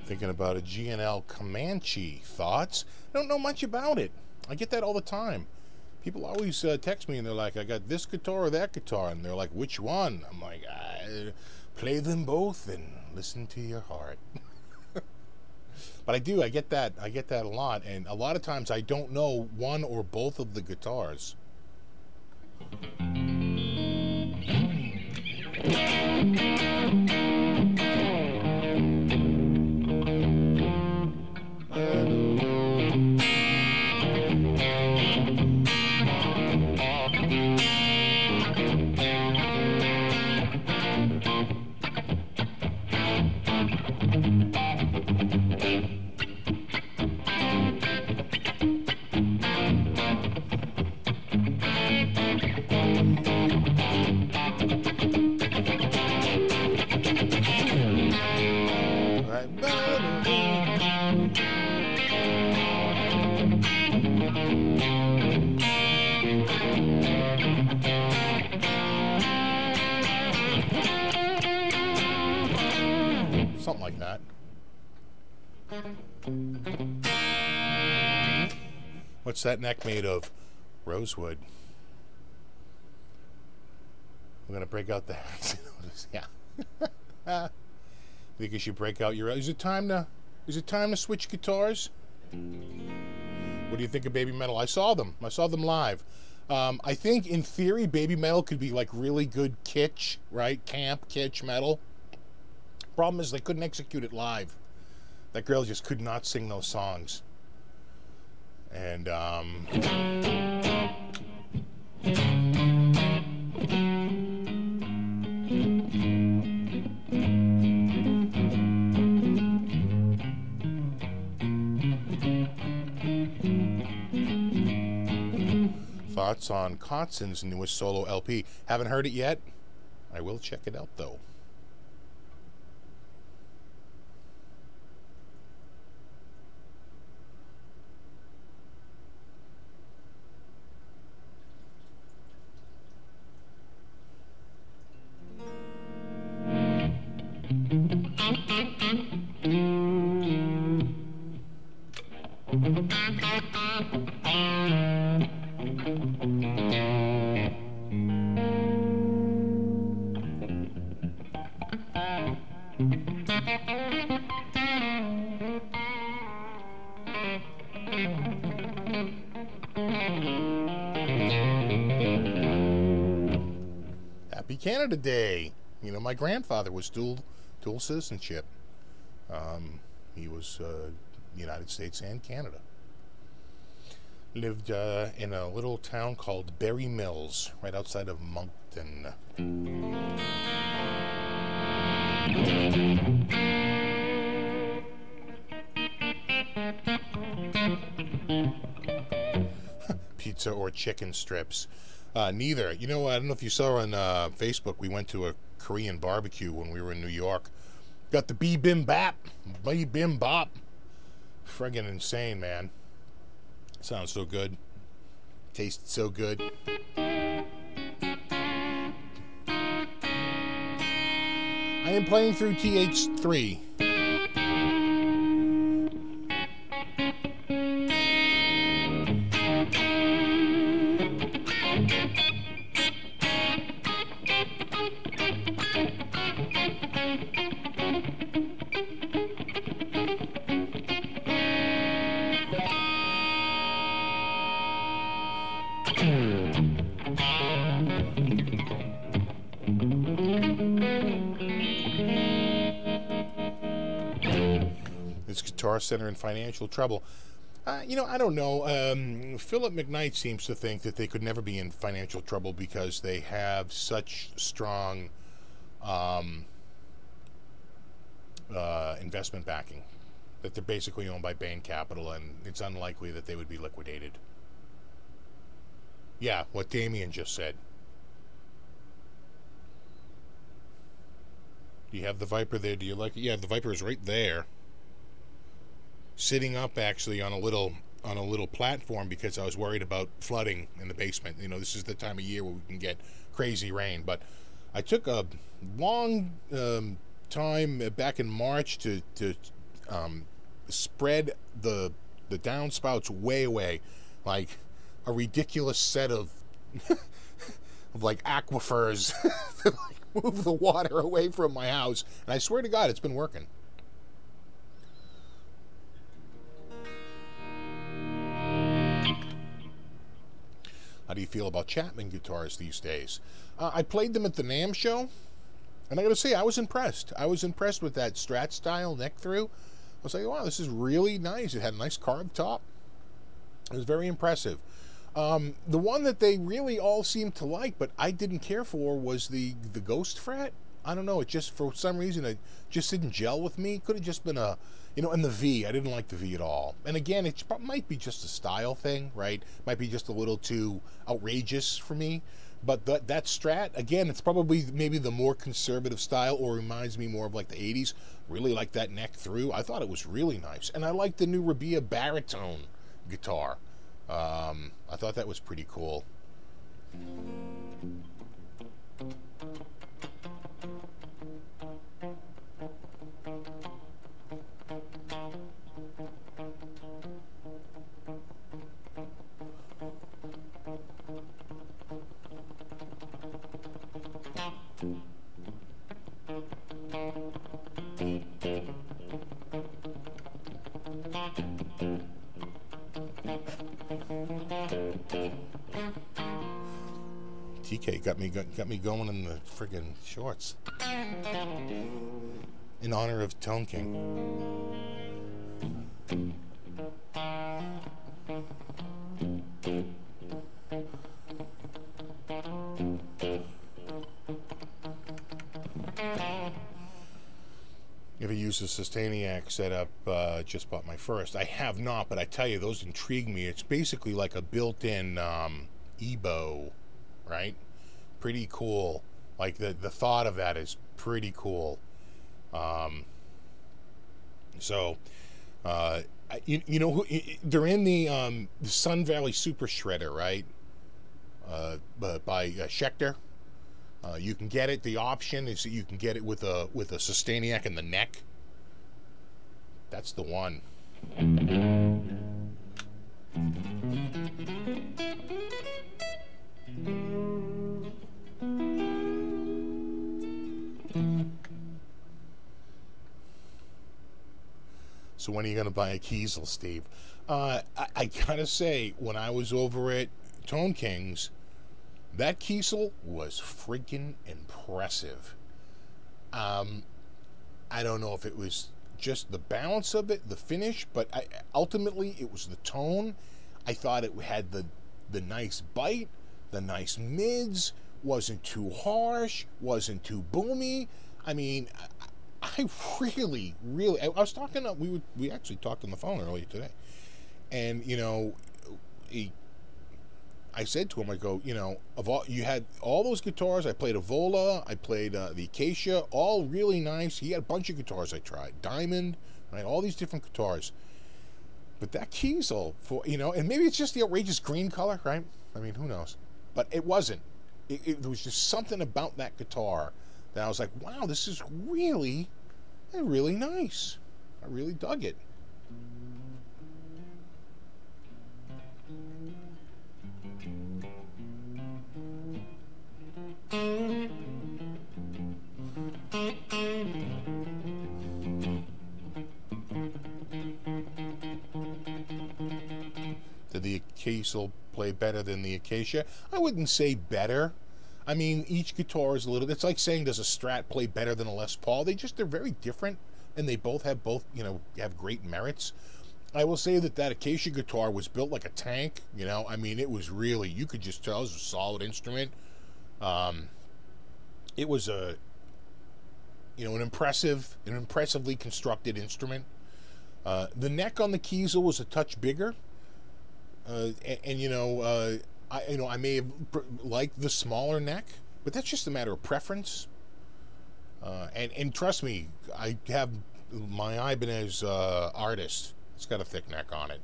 Thinking about a GNL Comanche. Thoughts? I don't know much about it. I get that all the time. People always text me and they're like, I got this guitar or that guitar, and they're like, which one? I'm like, play them both and listen to your heart. But I do, I get that a lot, and a lot of times I don't know one or both of the guitars. Something like that. What's that neck made of? Rosewood. We're gonna break out the yeah. Think you should break out your? Is it time to switch guitars? What do you think of Baby Metal? I saw them live. I think in theory Baby Metal could be like really good kitsch, right? Camp kitsch metal. Problem is they couldn't execute it live. That girl just could not sing those songs. And thoughts on Kotzen's newest solo LP. Haven't heard it yet. I will check it out though. Happy Canada Day. You know, my grandfather was dual citizenship. He was United States and Canada. Lived in a little town called Berry Mills, right outside of Moncton. Pizza or chicken strips? Neither. You know, I don't know if you saw on Facebook, we went to a Korean barbecue when we were in New York. Got the bibimbap. Bibimbap. Friggin' insane, man. Sounds so good. Tastes so good. I am playing through TH3. This Guitar Center in financial trouble. You know, I don't know. Philip McKnight seems to think that they could never be in financial trouble because they have such strong investment backing, that they're basically owned by Bain Capital, and it's unlikely that they would be liquidated. Yeah, what Damien just said. Do you have the Viper there? Do you like it? Yeah, the Viper is right there, sitting up actually on a little platform, because I was worried about flooding in the basement. You know, this is the time of year where we can get crazy rain. But I took a long time back in March to spread the downspouts way, like a ridiculous set of of like aquifers to like move the water away from my house, and I swear to God, it's been working. How do you feel about Chapman guitars these days? I played them at the NAMM show, and I gotta say, I was impressed. I was impressed with that Strat style neck through. I was like, wow, this is really nice. It had a nice carved top. It was very impressive. The one that they really all seemed to like, but I didn't care for, was the Ghost Fret. I don't know, it just, for some reason, it just didn't gel with me. Could have just been a, you know, and the V, I didn't like the V at all. And again, it might be just a style thing, right? Might be just a little too outrageous for me. But that Strat, again, it's probably maybe the more conservative style, or reminds me more of like the 80s. Really like that neck through. I thought it was really nice. And I like the new Rabia baritone guitar. I thought that was pretty cool. TK got me going in the friggin' shorts in honor of Tone King. Ever used a Sustainiac setup? Just bought my first. I have not, but I tell you, those intrigue me. It's basically like a built-in EBO, right? Pretty cool. Like the thought of that is pretty cool. You know, they're in the Sun Valley Super Shredder, right? By Schecter. You can get it. The option is that you can get it with a Sustainiac in the neck. That's the one. So when are you going to buy a Kiesel, Steve? I gotta say, when I was over at Tone King's, that Kiesel was freaking impressive. I don't know if it was just the balance of it, the finish, but ultimately it was the tone. I thought it had the nice bite, the nice mids, wasn't too harsh, wasn't too boomy. I mean, I really, I was talking, we actually talked on the phone earlier today, and, you know, I said to him, I go, you know, you had all those guitars. I played a Vola, I played the Acacia, all really nice. He had a bunch of guitars I tried, Diamond, right, all these different guitars. But that Kiesel, for, you know, and maybe it's just the outrageous green color, right? I mean, who knows? But it wasn't. There was just something about that guitar that I was like, wow, this is really, really nice. I really dug it. Did the Kiesel play better than the Acacia? I wouldn't say better. I mean, each guitar is a little, it's like saying, does a Strat play better than a Les Paul? They're very different, and they both, you know, have great merits. I will say that Acacia guitar was built like a tank, you know. I mean, it was really, you could just tell it was a solid instrument. It was a, you know, an impressively constructed instrument. The neck on the Kiesel was a touch bigger. And you know, I may have liked the smaller neck, but that's just a matter of preference. And trust me, I have my Ibanez Artist. It's got a thick neck on it.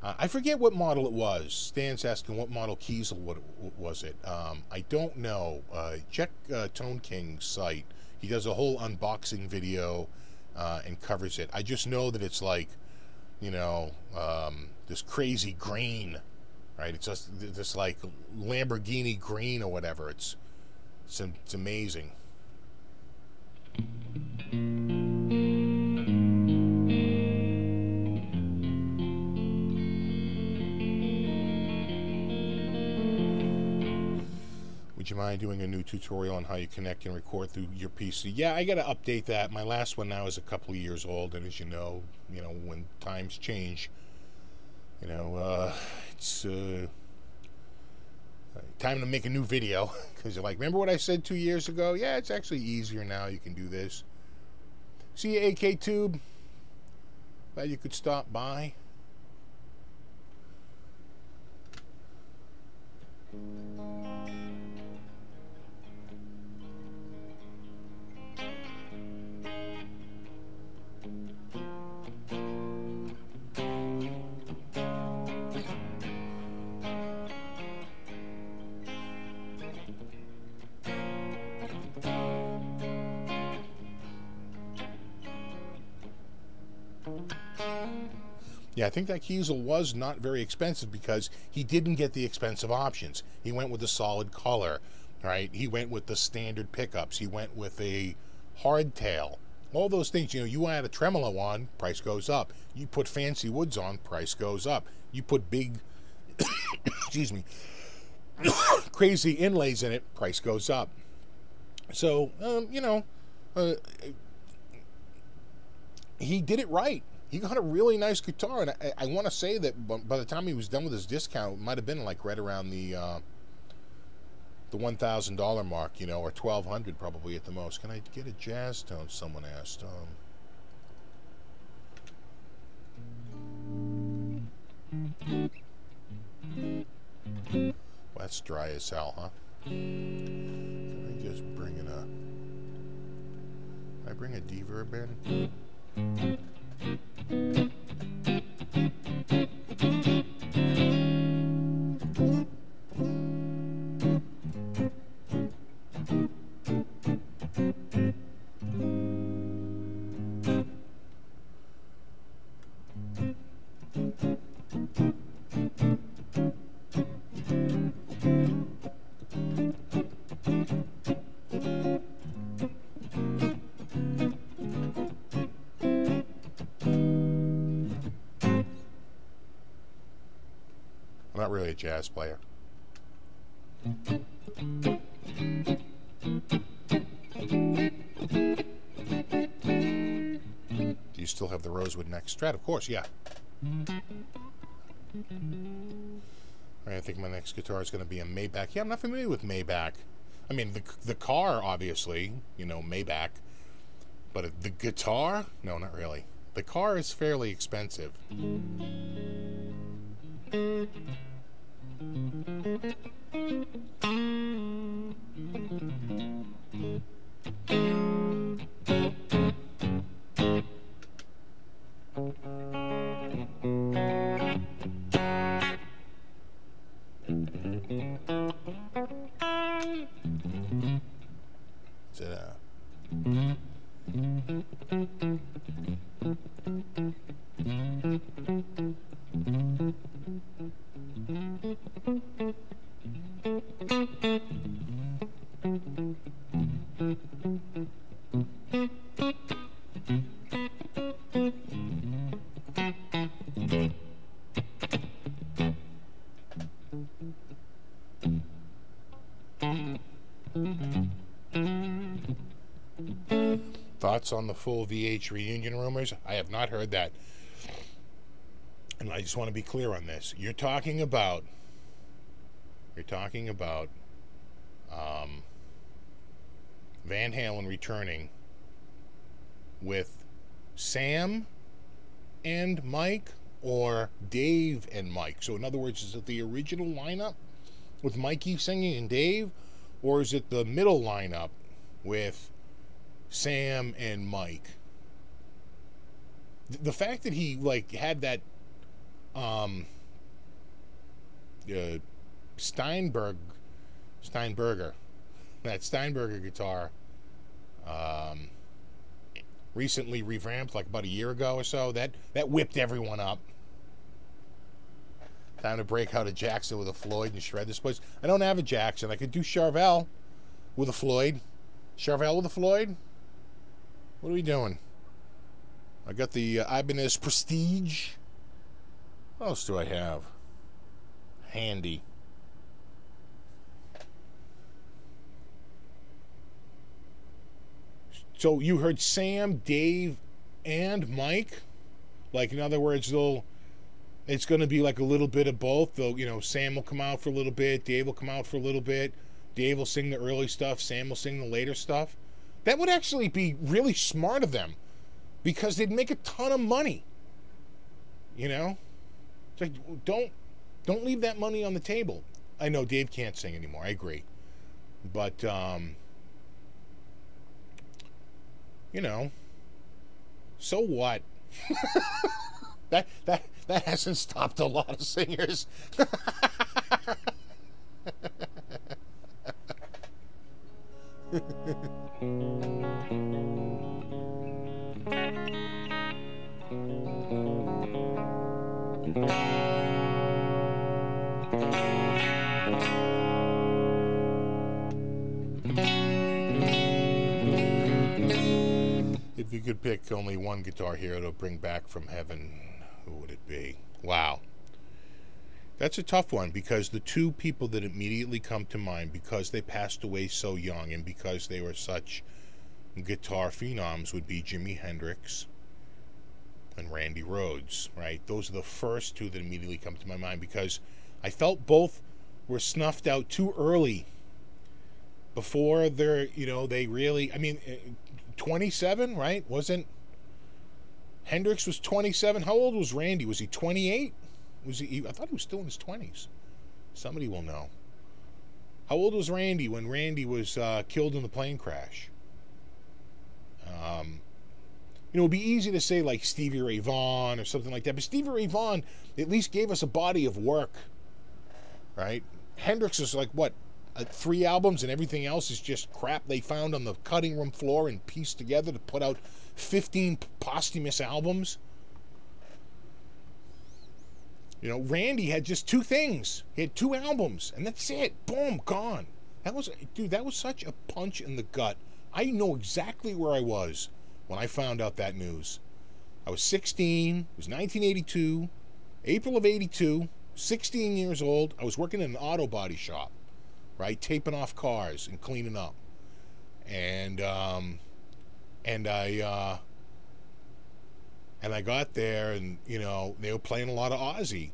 I forget what model it was. Stan's asking what model Kiesel was it. I don't know. Check Tone King's site. He does a whole unboxing video and covers it. I just know that it's like, you know, this crazy green, right? It's just this like Lamborghini green or whatever. It's amazing. Would you mind doing a new tutorial on how you connect and record through your PC? Yeah, I got to update that. My last one now is a couple of years old, and as you know, when times change, you know, it's time to make a new video, because you're like, remember what I said 2 years ago? Yeah, it's actually easier now. You can do this. See you, AK Tube. Glad you could stop by. Yeah, I think that Kiesel was not very expensive because he didn't get the expensive options. He went with the solid color, right? He went with the standard pickups. He went with a hardtail. All those things, you know, you add a tremolo on, price goes up. You put fancy woods on, price goes up. You put big, excuse me, crazy inlays in it, price goes up. So, you know, he did it right. He got a really nice guitar, and I want to say that by the time he was done with his discount, it might have been like right around the $1,000 mark, you know, or $1,200 probably at the most. Can I get a jazz tone? Someone asked. Well, that's dry as hell, huh? Can I just bring in a? Can I bring a deverb in? I'm not really a jazz player. you still have the rosewood neck Strat, of course, yeah. I think my next guitar is going to be a Maybach. Yeah, I'm not familiar with Maybach. I mean, the car, obviously, you know, Maybach. But the guitar? No, not really. The car is fairly expensive. Is it Thoughts on the full VH reunion rumors? I have not heard that. And I just want to be clear on this. You're talking about Van Halen returning with Sam and Mike, or Dave and Mike? So in other words, is it the original lineup with Mikey singing and Dave, or is it the middle lineup with Sam and Mike? The fact that he like had that Steinberger guitar recently revamped, like about a year ago or so, that whipped everyone up. Time to break out a Jackson with a Floyd and shred this place. I don't have a Jackson. I could do Charvel with a Floyd. Charvel with a Floyd? What are we doing? I got the Ibanez Prestige. What else do I have handy? So you heard Sam, Dave, and Mike? Like, in other words, it's going to be like a little bit of both. They'll, you know, Sam will come out for a little bit, Dave will come out for a little bit. Dave will sing the early stuff, Sam will sing the later stuff. That would actually be really smart of them, because they'd make a ton of money. You know? It's like, don't leave that money on the table. I know Dave can't sing anymore, I agree. But you know, so what? that hasn't stopped a lot of singers. If you could pick only one guitar hero to bring back from heaven, who would it be? Wow. That's a tough one, because the two people that immediately come to mind, because they passed away so young and because they were such guitar phenoms, would be Jimi Hendrix and Randy Rhoads, right? Those are the first two that immediately come to my mind, because I felt both were snuffed out too early before they're, you know, they really, I mean, 27, right? Wasn't Hendrix was 27? How old was Randy? Was he 28? Was he? I thought he was still in his 20s. Somebody will know. How old was Randy when Randy was killed in the plane crash? You know, it'd be easy to say like Stevie Ray Vaughan or something like that, but Stevie Ray Vaughan at least gave us a body of work, right? Hendrix is like, what, 3 albums, and everything else is just crap they found on the cutting room floor and pieced together to put out 15 posthumous albums. You know, Randy had just 2 things. He had 2 albums, and that's it. Boom, gone. That was, dude, that was such a punch in the gut. I know exactly where I was when I found out that news. I was 16. It was 1982, April of 82, 16 years old. I was working in an auto body shop, right, taping off cars and cleaning up. And I And I got there, and, you know, they were playing a lot of Ozzy.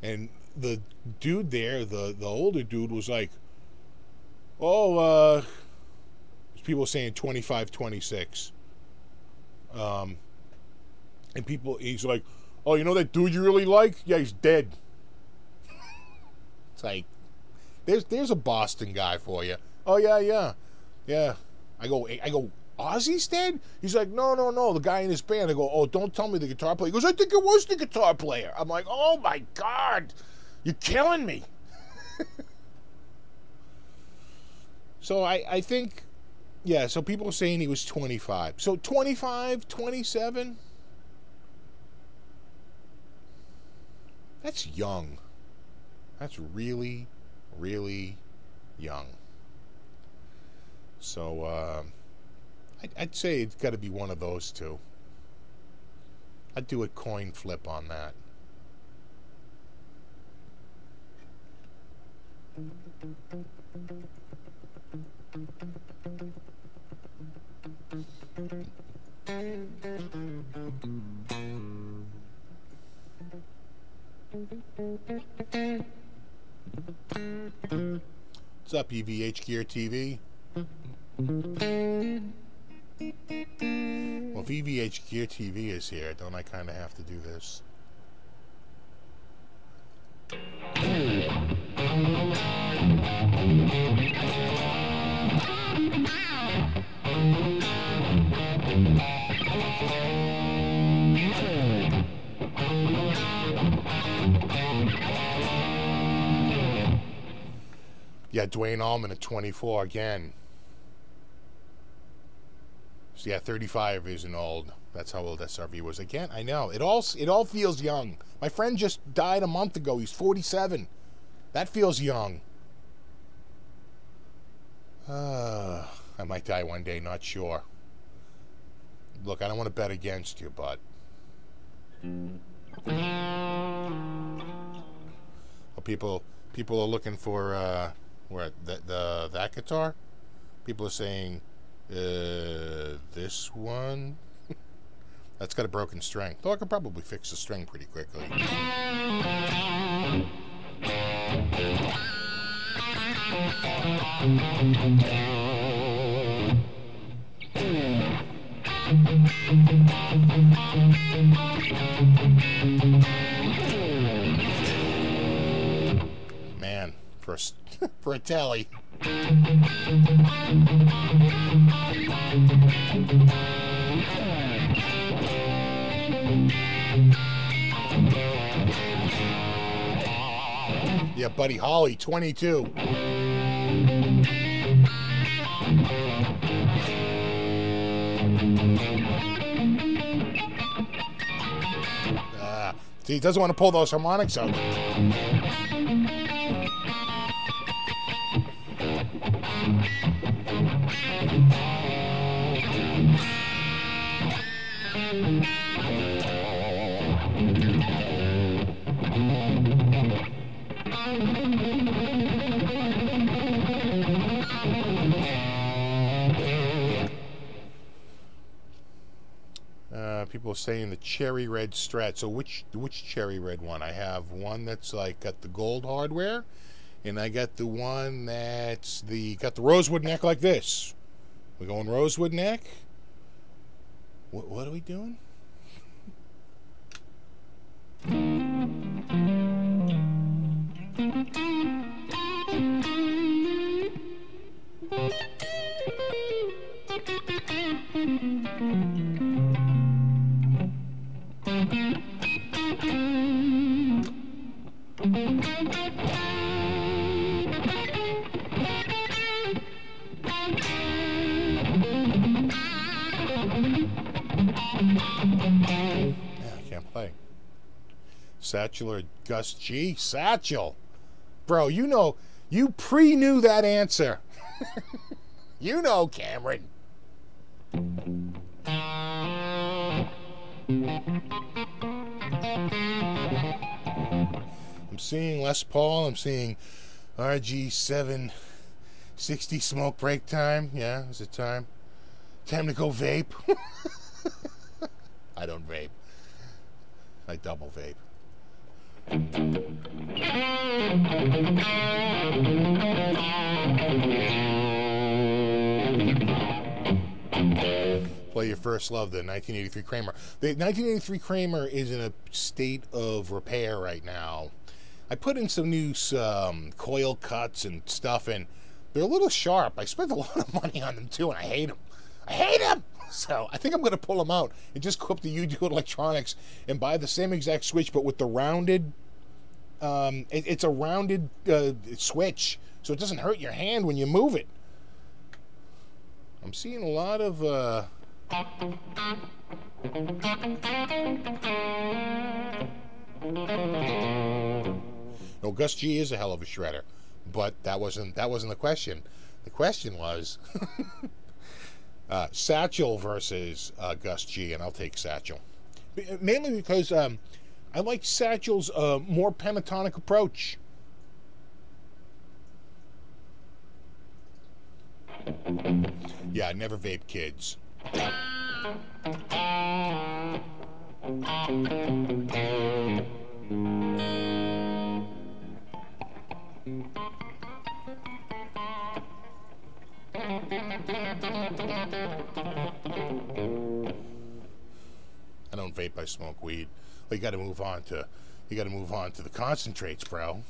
And the dude there, the older dude, was like, oh, people saying 25, 26. And he's like, oh, you know that dude you really like? Yeah, he's dead. It's like, there's a Boston guy for you. Oh, yeah. I go, Ozzy's dead? He's like, no, the guy in his band. I go, oh, don't tell me the guitar player. He goes, I think it was the guitar player. I'm like, oh my God, you're killing me. So I think, yeah, so people are saying he was 25. So 25, 27? That's young. That's really, really young. So, I'd say it's got to be one of those two. I'd do a coin flip on that. What's up, EVH Gear TV? Well, if EVH Gear TV is here, don't I kind of have to do this? Yeah, Dwayne Allman at 24 again. So yeah, 35 isn't old. That's how old SRV was. Again, I know. It all feels young. My friend just died a month ago. He's 47. That feels young. I might die one day, not sure. Look, I don't want to bet against you, but well, people are looking for that guitar. People are saying this one. That's got a broken string. Though I could probably fix the string pretty quickly. Man, for a tally. Yeah, Buddy Holly, 22. See, he doesn't want to pull those harmonics out. People saying the cherry red Strat. So which cherry red one? I have one that's like got the gold hardware, and I got the one that's got the rosewood neck like this. We're going rosewood neck. What are we doing? Satchel or Gus G? Satchel. Bro, you know, you pre-knew that answer. You know, Cameron. I'm seeing Les Paul. I'm seeing RG 760 smoke break time. Yeah, is it time? Time to go vape. I don't vape. I double vape. Play Your First Love, the 1983 Kramer. The 1983 Kramer is in a state of repair right now. I put in some new coil cuts and stuff, and they're a little sharp. I spent a lot of money on them, too, and I hate them. I hate them! So I think I'm going to pull them out and just go up to You Do Electronics and buy the same exact switch, but with the rounded... it's a rounded switch, so it doesn't hurt your hand when you move it. I'm seeing a lot of... No, Gus G is a hell of a shredder, but that wasn't the question. The question was Satchel versus Gus G, and I'll take Satchel, mainly because I like Satchel's more pentatonic approach. Yeah, never vape, kids. I don't vape, I smoke weed. Well, you got to move on to the concentrates, bro.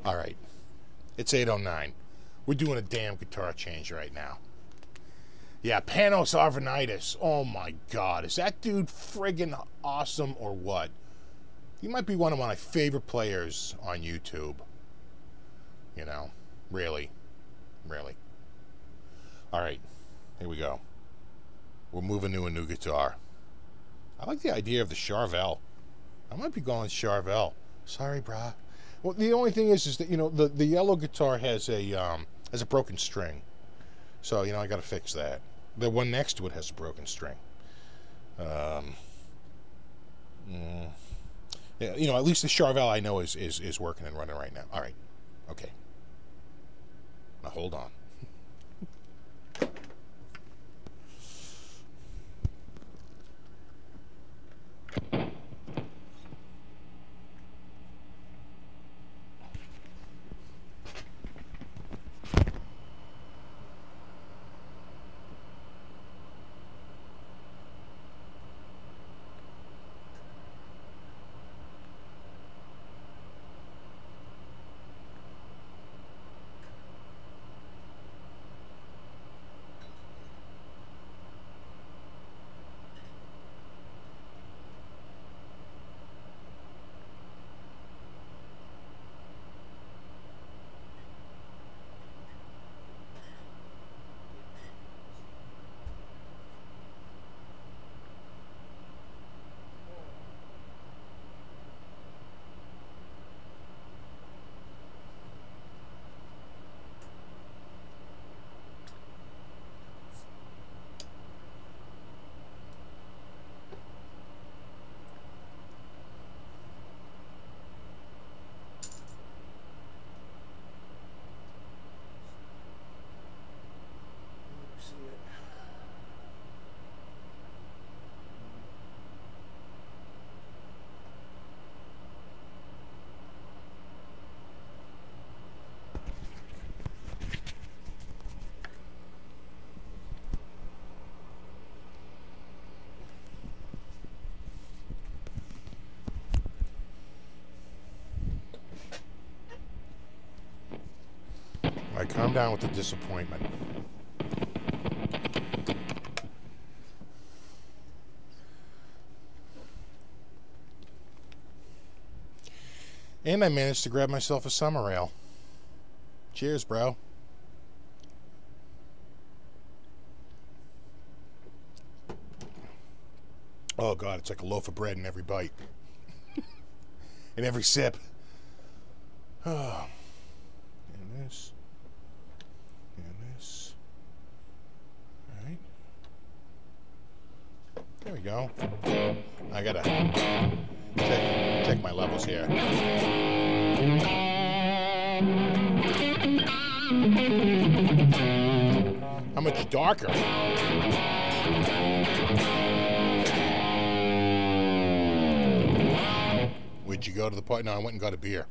All right, it's 8:09. We're doing a damn guitar change right now. Yeah, Panos Arvanitis. Oh my God, is that dude friggin' awesome or what? He might be one of my favorite players on YouTube. You know, really, really. All right, here we go. We're moving to a new guitar. I like the idea of the Charvel. I might be going Charvel. Sorry, brah. Well, the only thing is that, you know, the yellow guitar has a broken string. So, you know, I got to fix that. The one next to it has a broken string. Yeah, you know, at least the Charvel I know is working and running right now. All right. Okay. Now hold on. All right, calm down with the disappointment. And I managed to grab myself a summer ale. Cheers, bro. Oh, God, it's like a loaf of bread in every bite. In every sip. Oh. this, and this. All right. There we go. I gotta check my levels here. How much darker? Where'd you go to the party? No, I went and got a beer.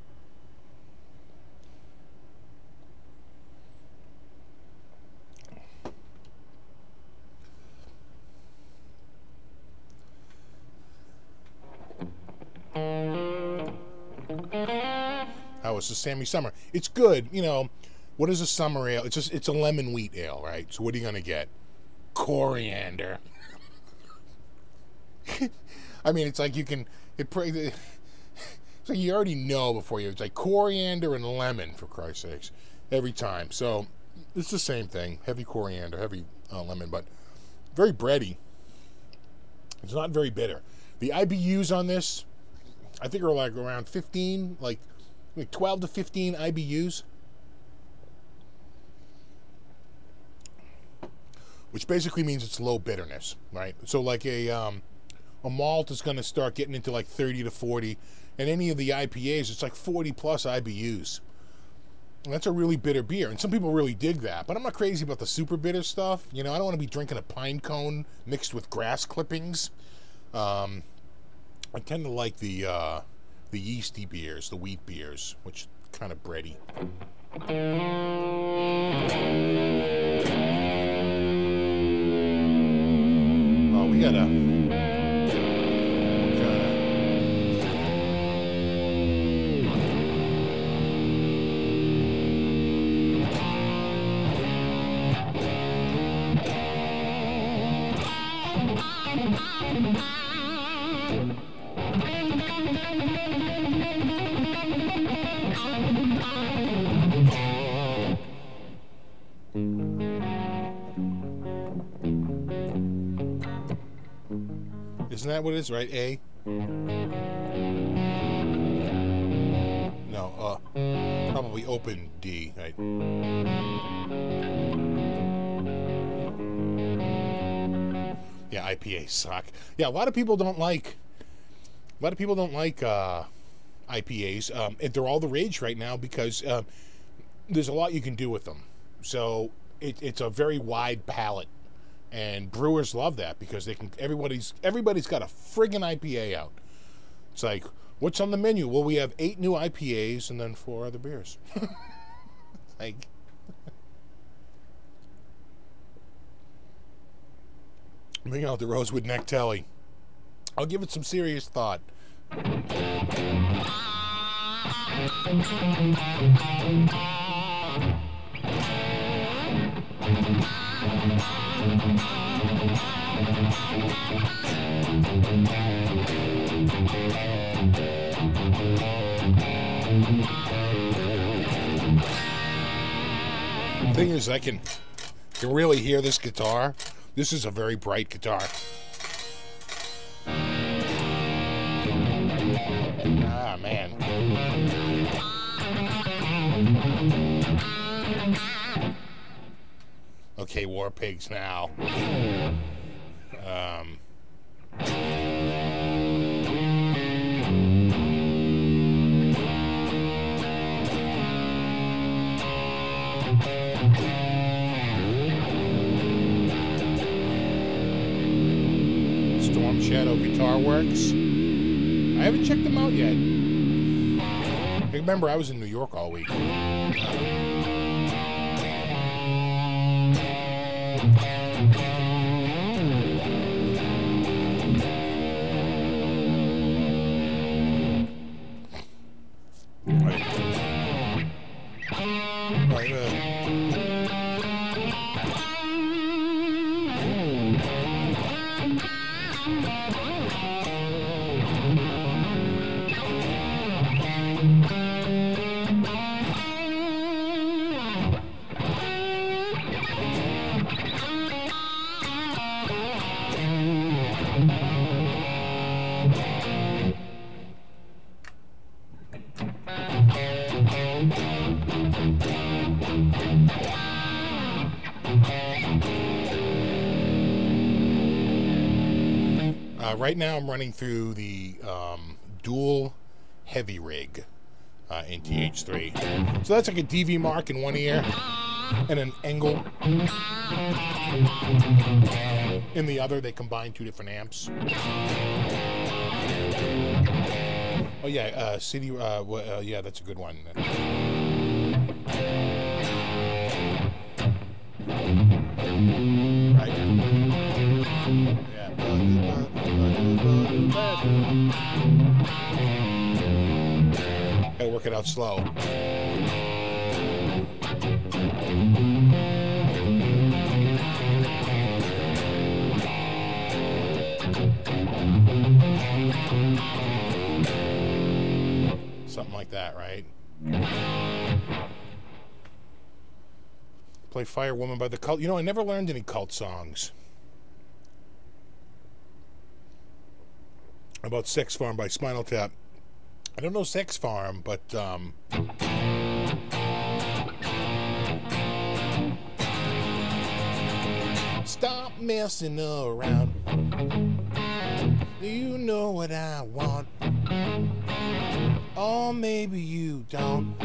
How was the Sammy Summer? It's good, you know. What is a summer ale? It's a lemon wheat ale, right? So what are you gonna get? Coriander. I mean, it's like you can. It's like you already know before you. It's like coriander and lemon, for Christ's sakes, every time. So it's the same thing. Heavy coriander, heavy lemon, but very bready. It's not very bitter. The IBUs on this, I think, are like around 15, like 12 to 15 IBUs. Which basically means it's low bitterness, right? So like a malt is going to start getting into like 30 to 40, and any of the IPAs, it's like 40 plus IBUs. And that's a really bitter beer, and some people really dig that. But I'm not crazy about the super bitter stuff. You know, I don't want to be drinking a pine cone mixed with grass clippings. I tend to like the yeasty beers, the wheat beers, which are kind of bready. We gotta. Isn't that what it is, right? A? No, probably open D, right? Yeah, IPAs suck. Yeah, a lot of people don't like IPAs. And they're all the rage right now because there's a lot you can do with them. So it's a very wide palette. And brewers love that because they can. Everybody's got a friggin' IPA out. It's like, what's on the menu? Well, we have 8 new IPAs and then 4 other beers. Like, bring out the Rosewood Neck Telly. I'll give it some serious thought. The thing is, I can really hear this guitar. This is a very bright guitar. Ah, man. Okay, War Pigs now. Storm Shadow Guitar Works. I haven't checked them out yet. Remember, I was in New York all week. Right now I'm running through the dual heavy rig in TH3. So that's like a DV mark in one ear and an Engel in the other. They combine two different amps. Oh yeah, City. Yeah, that's a good one. Right. Yeah. Gotta work it out slow. Something like that, right? Play Firewoman by the Cult. You know, I never learned any Cult songs. About Sex Farm by Spinal Tap. I don't know Sex Farm, but stop messing around. Do you know what I want? Oh, maybe you don't.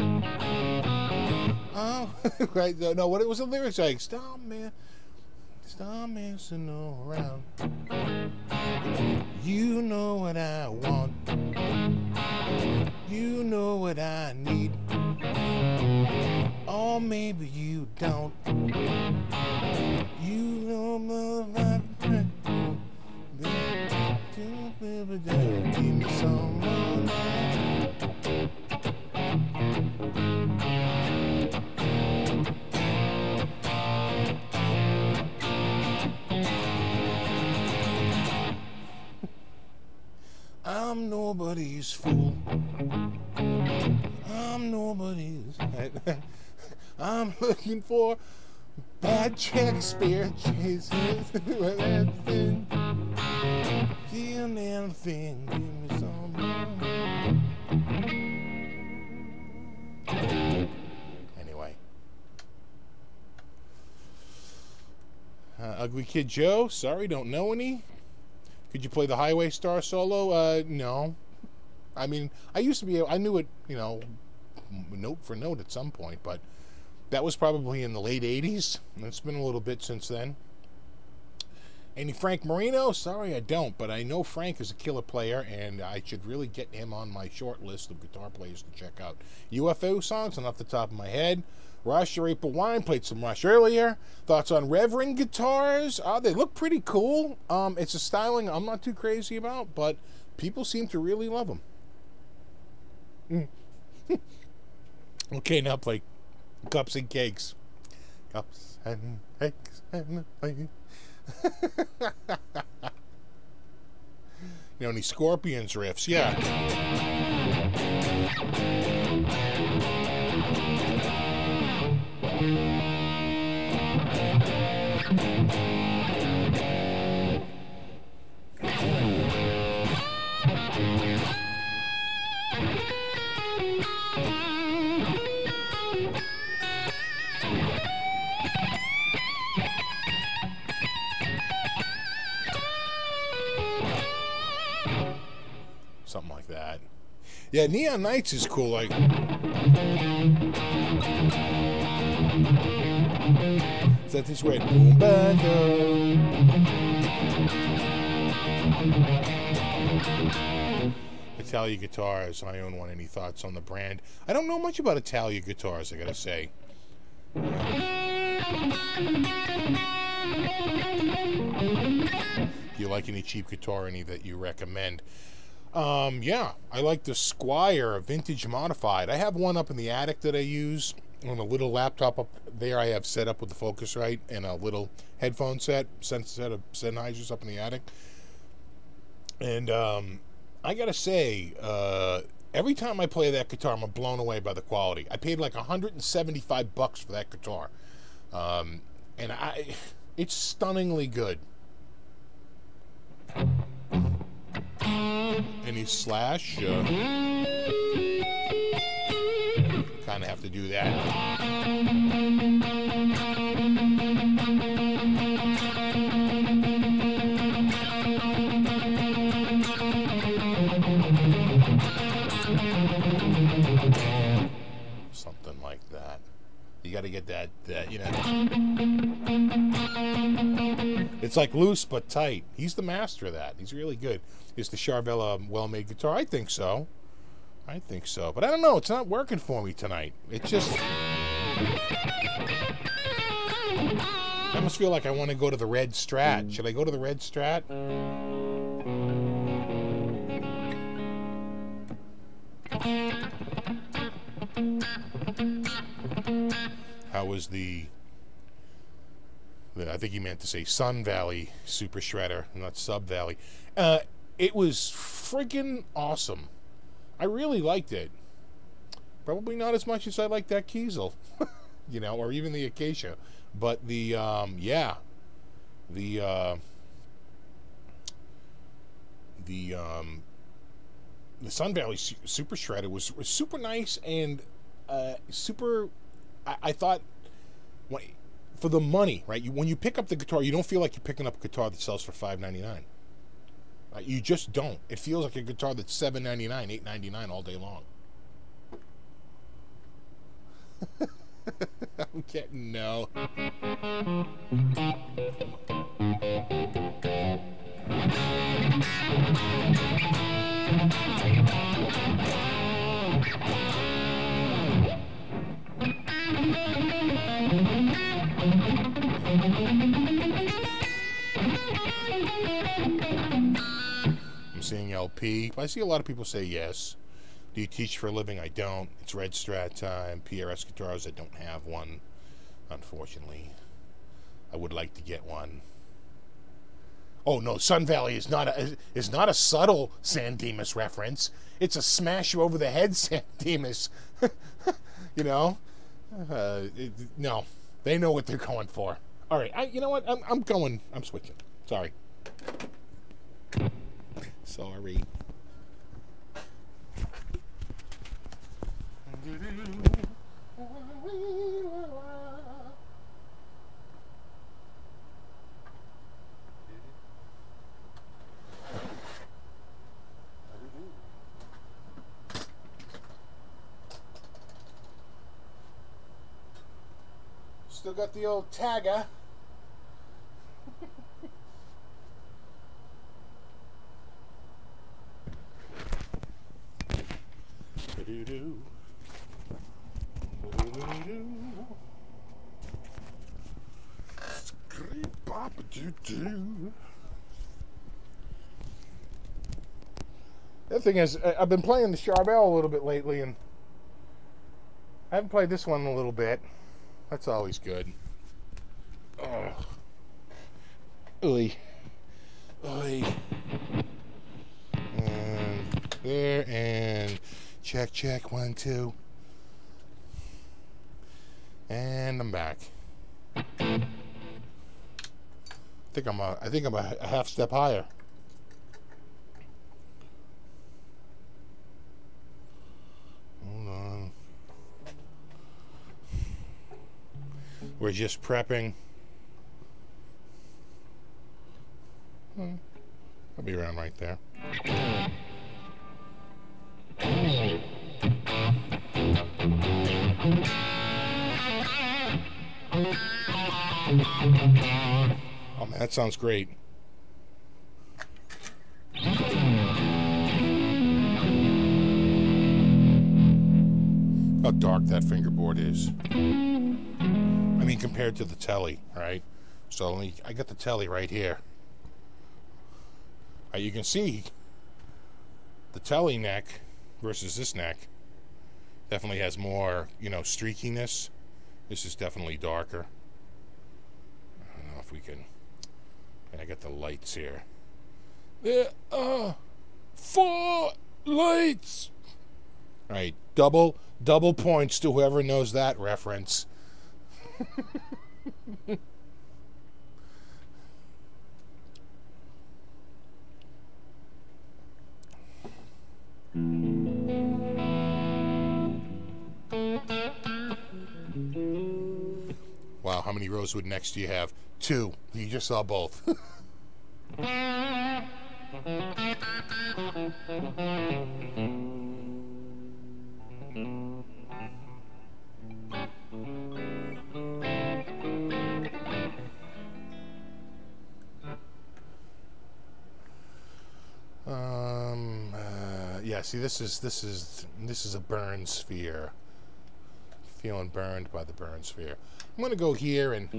Oh, right? No, what was the lyrics like? Stop messing around. You know what I want. You know what I need. Oh, maybe you don't. You know my give me some more. I'm nobody's fool. I'm nobody's. I'm looking for bad Shakespeare chases. Feel anything, give me some more. Anyway. Ugly Kid Joe, sorry, don't know any. Could you play the Highway Star solo? No. I mean, I used to be able, I knew it, you know, note for note at some point, but that was probably in the late 80s. And it's been a little bit since then. Any Frank Marino? Sorry, I don't, but I know Frank is a killer player, and I should really get him on my short list of guitar players to check out. UFO songs, and off the top of my head. Rush or April Wine, played some Rush earlier. Thoughts on Reverend guitars? They look pretty cool. It's a styling I'm not too crazy about, but people seem to really love them. Okay, now play Cups and Cakes. Cups and Cakes and You know, any Scorpions riffs? Yeah. Something like that. Yeah, Neon Nights is cool. Like, is that this red boom bando? Italia Guitars. I own one. Any thoughts on the brand? I don't know much about Italia Guitars, I gotta say. Do you like any cheap guitar, any that you recommend? Yeah, I like the Squire Vintage Modified. I have one up in the attic that I use on a little laptop up there. I have set up with the Focusrite and a little headphone set of Sennheisers up in the attic. And I gotta say, every time I play that guitar, I'm blown away by the quality. I paid like $175 for that guitar, and it's stunningly good. Any Slash? Kind of have to do that. something like that. You got to get that, you know. It's like loose but tight. He's the master of that. He's really good. Is the Charvel a well-made guitar? I think so. I think so. But I don't know. It's not working for me tonight. It's just... I almost feel like I want to go to the red Strat. Should I go to the red Strat? How was the I think he meant to say Sun Valley Super Shredder, not Sub Valley. It was freaking awesome. I really liked it. Probably not as much as I like that Kiesel, you know, or even the Acacia. But the yeah, the Sun Valley Super Shredder was super nice and super. I thought, for the money, right? When you pick up the guitar, you don't feel like you're picking up a guitar that sells for $5.99. You just don't. It feels like a guitar that's $7.99, $8.99 all day long. I'm getting no. I'm seeing LP. I see a lot of people say yes. Do you teach for a living? I don't. It's red Strat time. PRS guitars. I don't have one, unfortunately. I would like to get one. Oh no, Sun Valley is not a subtle San Dimas reference. It's a smash you over the head San Dimas. You know, no, they know what they're going for. All right, you know what? I'm going. I'm switching. Sorry. Sorry. Still got the old tagger. The other thing is, I've been playing the Charvel a little bit lately, and I haven't played this one in a little bit. That's always good. Oh. Oy. Oy. And there, and check, check, 1, 2. And I'm back. I think I'm a half step higher. Hold on. We're just prepping. I'll be around right there. Oh man, that sounds great. How dark that fingerboard is. I mean, compared to the telly, right? So I got the telly right here. You can see the telly neck versus this neck definitely has more, you know, streakiness. This is definitely darker. I don't know if we can. And I got the lights here. There are 4 lights. All right, double points to whoever knows that reference. Wow, how many rosewood necks do you have? 2. You just saw both. Yeah, see, this is a burn sphere. Feeling burned by the burn sphere. I'm gonna go here and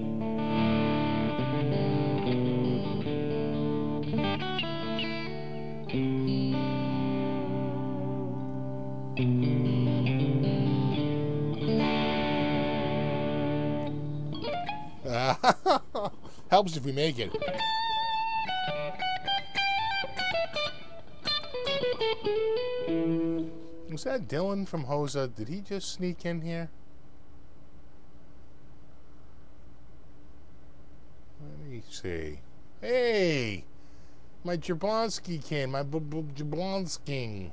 helps if we make it. Was that Dylan from Hosa? Did he just sneak in here? Let me see. Hey! My Jablonski can, my Jablonski.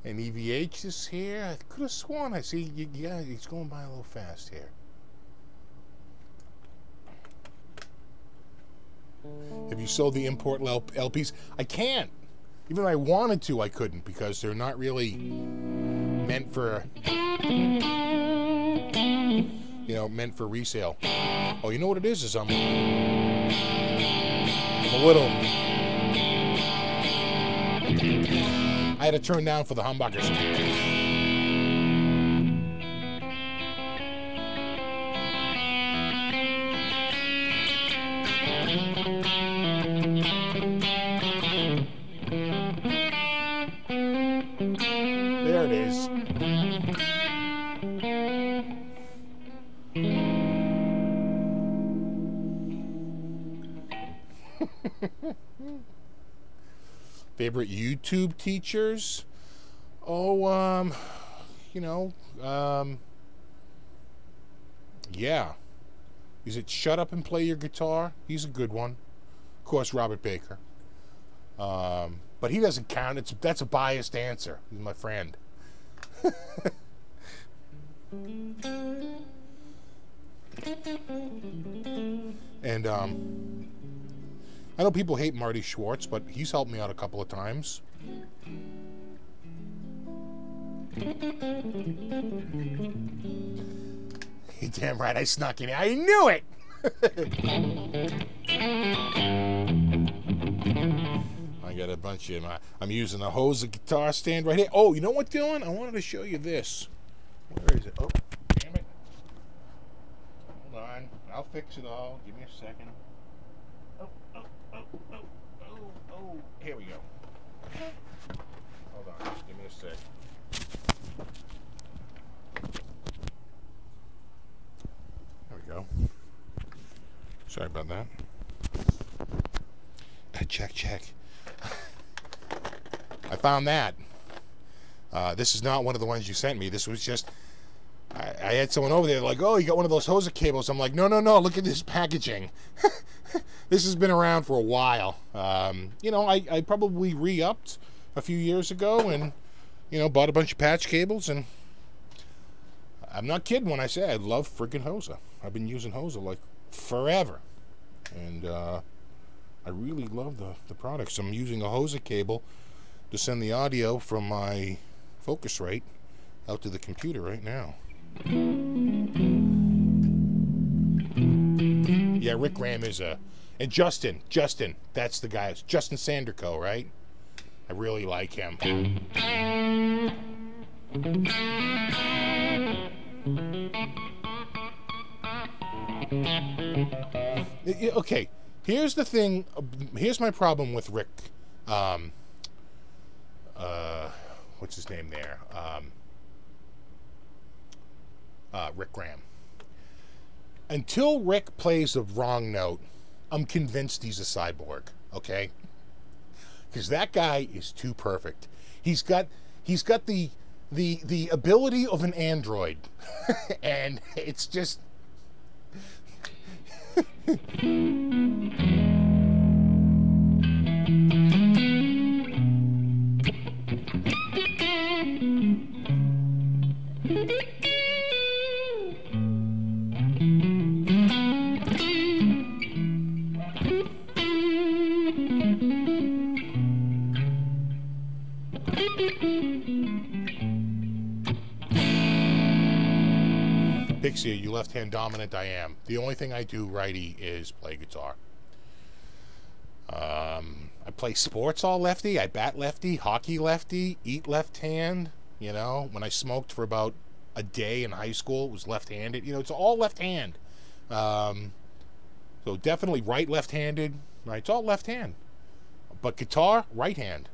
And EVH is here. I could have sworn I see. Yeah, he's going by a little fast here. Have you sold the import LPs? I can't. Even though I wanted to, I couldn't because they're not really meant for, meant for resale. Oh, you know what it is I'm a little. I had to turn down for the humbuckers. There it is. Favorite YouTube teachers? Oh, yeah. Is it Shut Up and Play Your Guitar? He's a good one. Of course, Robert Baker. But he doesn't count. That's a biased answer. He's my friend. And I know people hate Marty Schwartz, but he's helped me out a couple of times. You're damn right I snuck in. I knew it! I got a bunch of I'm using a Hosa guitar stand right here. Oh, you know what, Dylan? I wanted to show you this. Where is it? Oh, damn it. Hold on. I'll fix it all. Give me a second. Oh. Here we go. Hold on. Just give me a sec. There we go. Sorry about that. Check. I found that. This is not one of the ones you sent me. This was just... I had someone over there like, oh, you got one of those Hosa cables. I'm like, no, look at this packaging. This has been around for a while. I probably re-upped a few years ago and, bought a bunch of patch cables. And I'm not kidding when I say I love friggin' Hosa. I've been using Hosa like forever. And I really love the products. I'm using a Hosa cable to send the audio from my Focusrite out to the computer right now. Yeah, Rick Graham is a... And Justin, that's the guy. It's Justin Sanderco, right? I really like him. Okay, here's the thing. Here's my problem with Rick. What's his name there? Rick Graham. Until Rick plays the wrong note, I'm convinced he's a cyborg, okay? Because that guy is too perfect. He's got the ability of an android. And it's just... Pixie, you left-hand dominant, I am. The only thing I do righty is play guitar. I play sports all lefty. I bat lefty, hockey lefty, eat left hand. You know, when I smoked for about a day in high school, it was left-handed. You know, it's all left hand. So definitely right left-handed. Right, it's all left hand. But guitar, right hand.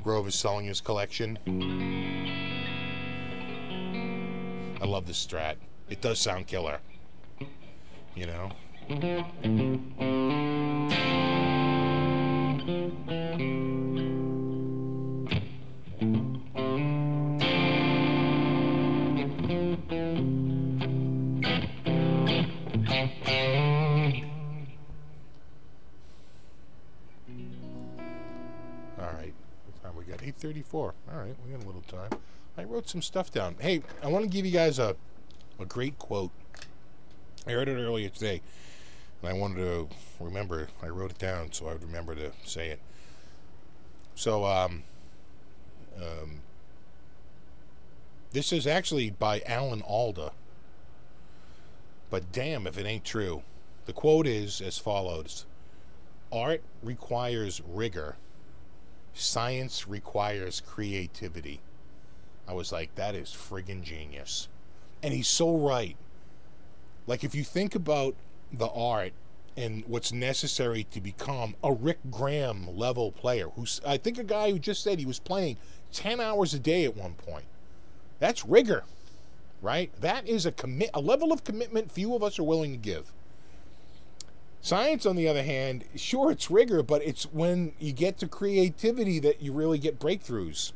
Grove is selling his collection. I love this Strat. It does sound killer. You know? Alright. What time we got? 8:34. Alright, we got a little time. I wrote some stuff down. Hey, I want to give you guys a great quote. I heard it earlier today, and I wanted to remember. I wrote it down so I would remember to say it. So, this is actually by Alan Alda, but damn if it ain't true. The quote is as follows: "Art requires rigor. Science requires creativity." I was like, that is friggin' genius. And he's so right. Like, if you think about the art and what's necessary to become a Rick Graham level player, who's, I think a guy who just said he was playing 10 hours a day at one point. That's rigor, right? That is a level of commitment few of us are willing to give. Science, on the other hand, sure, it's rigor, but it's when you get to creativity that you really get breakthroughs.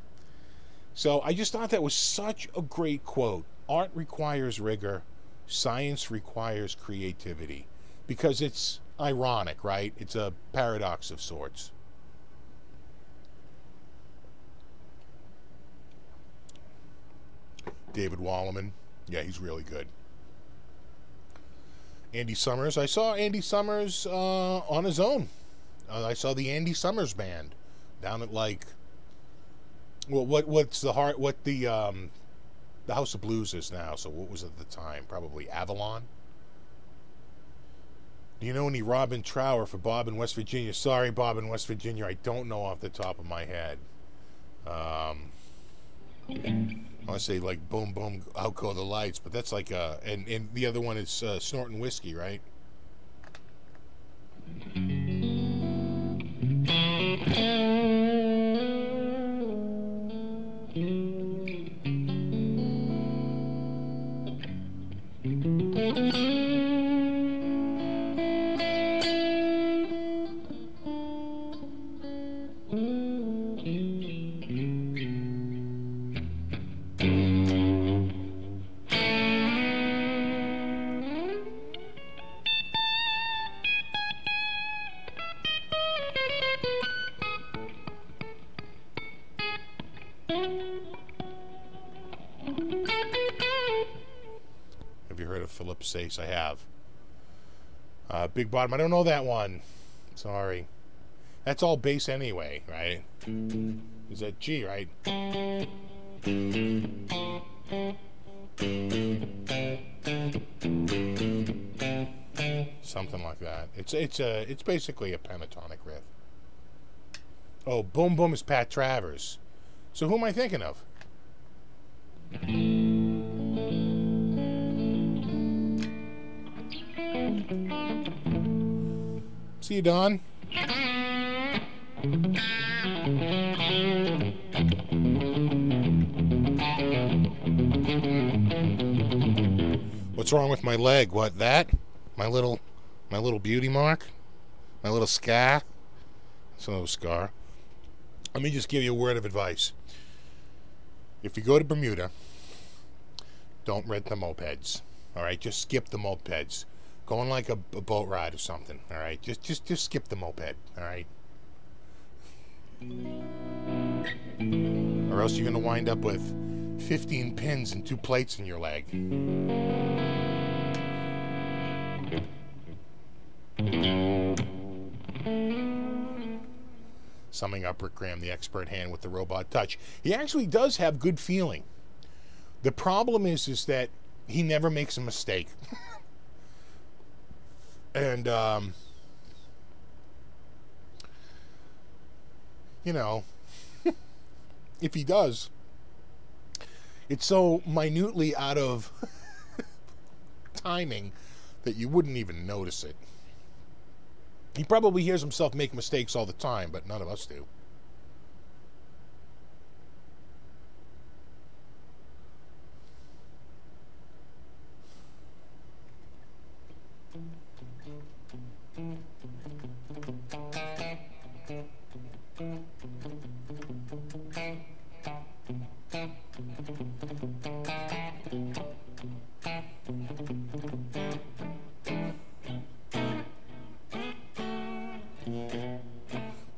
So I just thought that was such a great quote. Art requires rigor. Science requires creativity. Because it's ironic, right? It's a paradox of sorts. David Walliman. Yeah, he's really good. Andy Summers. I saw Andy Summers on his own. I saw the Andy Summers Band down at, like, well, what's the heart? What the House of Blues is now? So what was it at the time? Probably Avalon. Do you know any Robin Trower for Bob in West Virginia? Sorry, Bob in West Virginia, I don't know off the top of my head. I want to say like Boom Boom, Out Go the Lights, but that's like and the other one is Snorting Whiskey, right? Philip Sace, I have. Big Bottom, I don't know that one. Sorry. That's all bass anyway, right? Is that G, right? Something like that. It's basically a pentatonic riff. Oh, Boom Boom is Pat Travers. So who am I thinking of? See you, Don. What's wrong with my leg? What, that? My little beauty mark? My little scar? It's a little scar. Let me just give you a word of advice. If you go to Bermuda, don't rent the mopeds. All right, just skip the mopeds. Go on like a boat ride or something. All right, just skip the moped. All right, or else you're gonna wind up with 15 pins and 2 plates in your leg. Summing up Rick Graham, the expert hand with the robot touch. He actually does have good feeling. The problem is that he never makes a mistake. And, you know, if he does, it's so minutely out of timing that you wouldn't even notice it. He probably hears himself make mistakes all the time, but none of us do.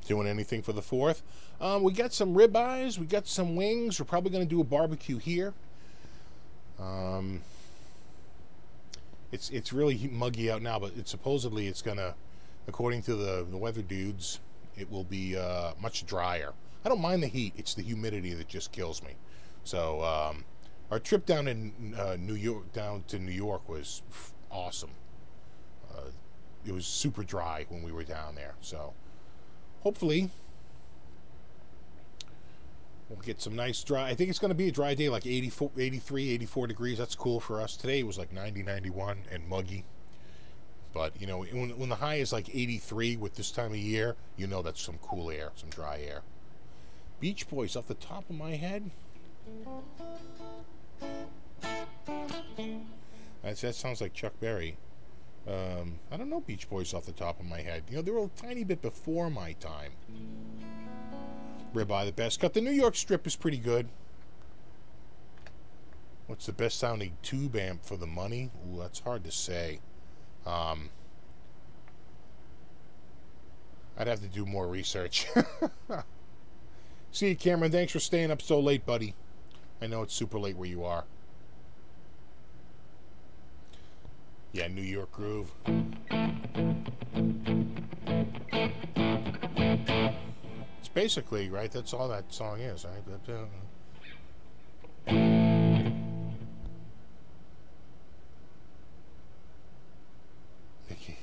Doing anything for the 4th? We got some ribeyes, we got some wings. We're probably going to do a barbecue here. It's really muggy out now, but supposedly it's gonna, according to the weather dudes, it will be much drier. I don't mind the heat; it's the humidity that just kills me. So our trip down in down to New York was awesome. It was super dry when we were down there, so hopefully we'll get some nice dry. I think it's going to be a dry day, like 84, 83, 84 degrees. That's cool for us. Today it was like 90, 91 and muggy. But, you know, when the high is like 83 with this time of year, you know that's some cool air, some dry air. Beach Boys off the top of my head. That sounds like Chuck Berry. I don't know Beach Boys off the top of my head. You know, they were a tiny bit before my time. Ribeye, the best cut. The New York strip is pretty good. What's the best sounding tube amp for the money? Ooh, that's hard to say. I'd have to do more research. See you, Cameron. Thanks for staying up so late, buddy. I know it's super late where you are. Yeah, New York Groove. It's basically, right, that's all that song is, right?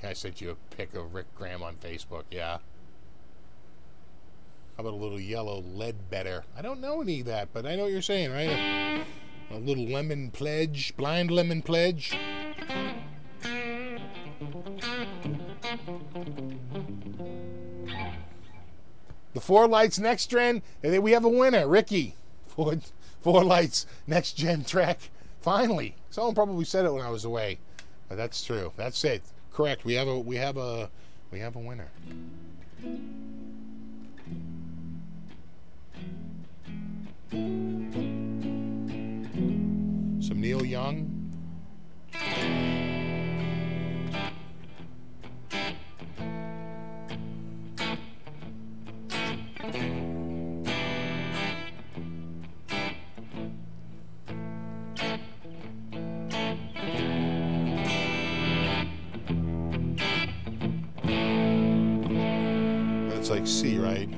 I sent you a pic of Rick Graham on Facebook, yeah. How about a little yellow Ledbetter? I don't know any of that, but I know what you're saying, right? A little lemon pledge, blind lemon pledge. The Four Lights Next Gen, and then we have a winner, Ricky. Four Lights Next Gen track. Finally, someone probably said it when I was away, but that's true. That's it. Correct. We have a winner. Some Neil Young. That's like C, right?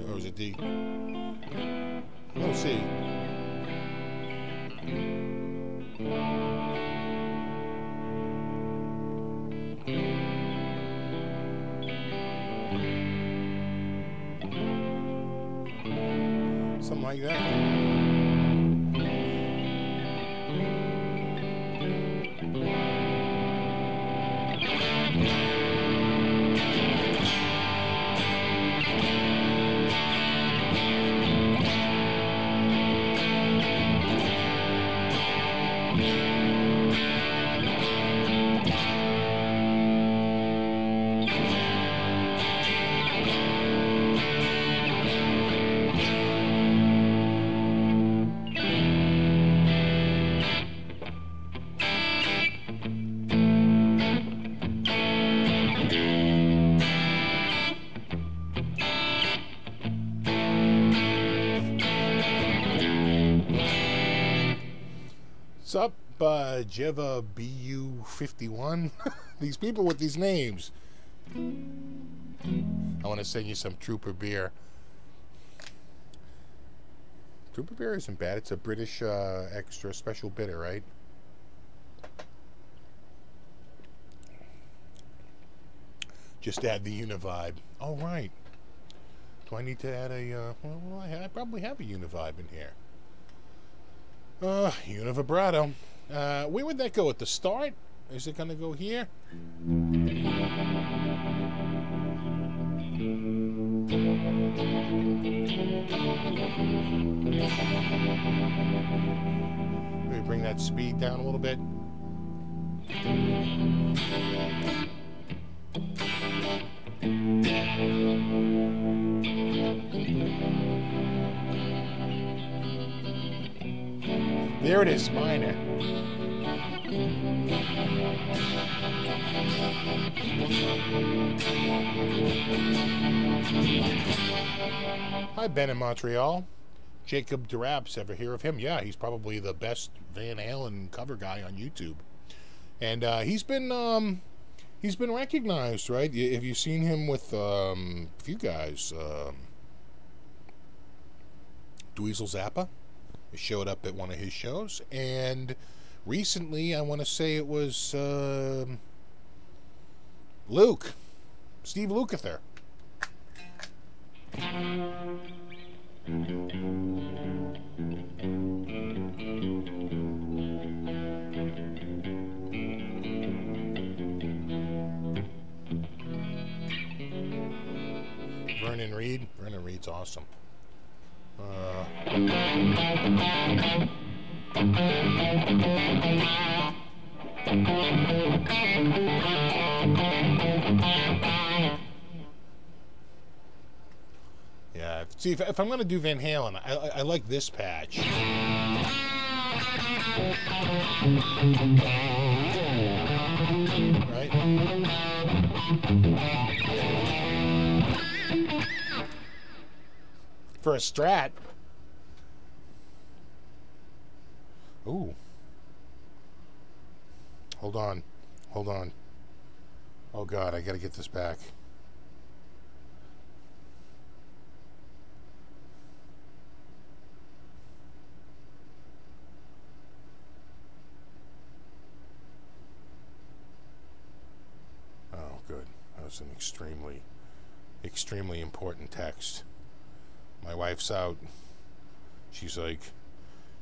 Or is it D? No, C. Something like that. What's up? Bajeva BU51. These people with these names. I want to send you some Trooper beer. Trooper beer isn't bad. It's a British extra special bitter, right? Just add the Univibe. Oh, right. Do I need to add a... well, I probably have a Univibe in here. Univibrato. Where would that go? At the start? Is it going to go here? Maybe bring that speed down a little bit. There it is, minor. Hi, Ben in Montreal. Jacob Duraps, ever hear of him? Yeah, he's probably the best Van Halen cover guy on YouTube. And he's been recognized, right? Have you seen him with a few guys? Dweezil Zappa showed up at one of his shows, and recently, I want to say it was Steve Lukather. Vernon Reid. Vernon Reid's awesome. Yeah, see, if I'm going to do Van Halen, I like this patch. Right? For a Strat. Ooh. Hold on. Hold on. Oh, God, I got to get this back. Oh, good. That was an extremely important text. My wife's out. She's like,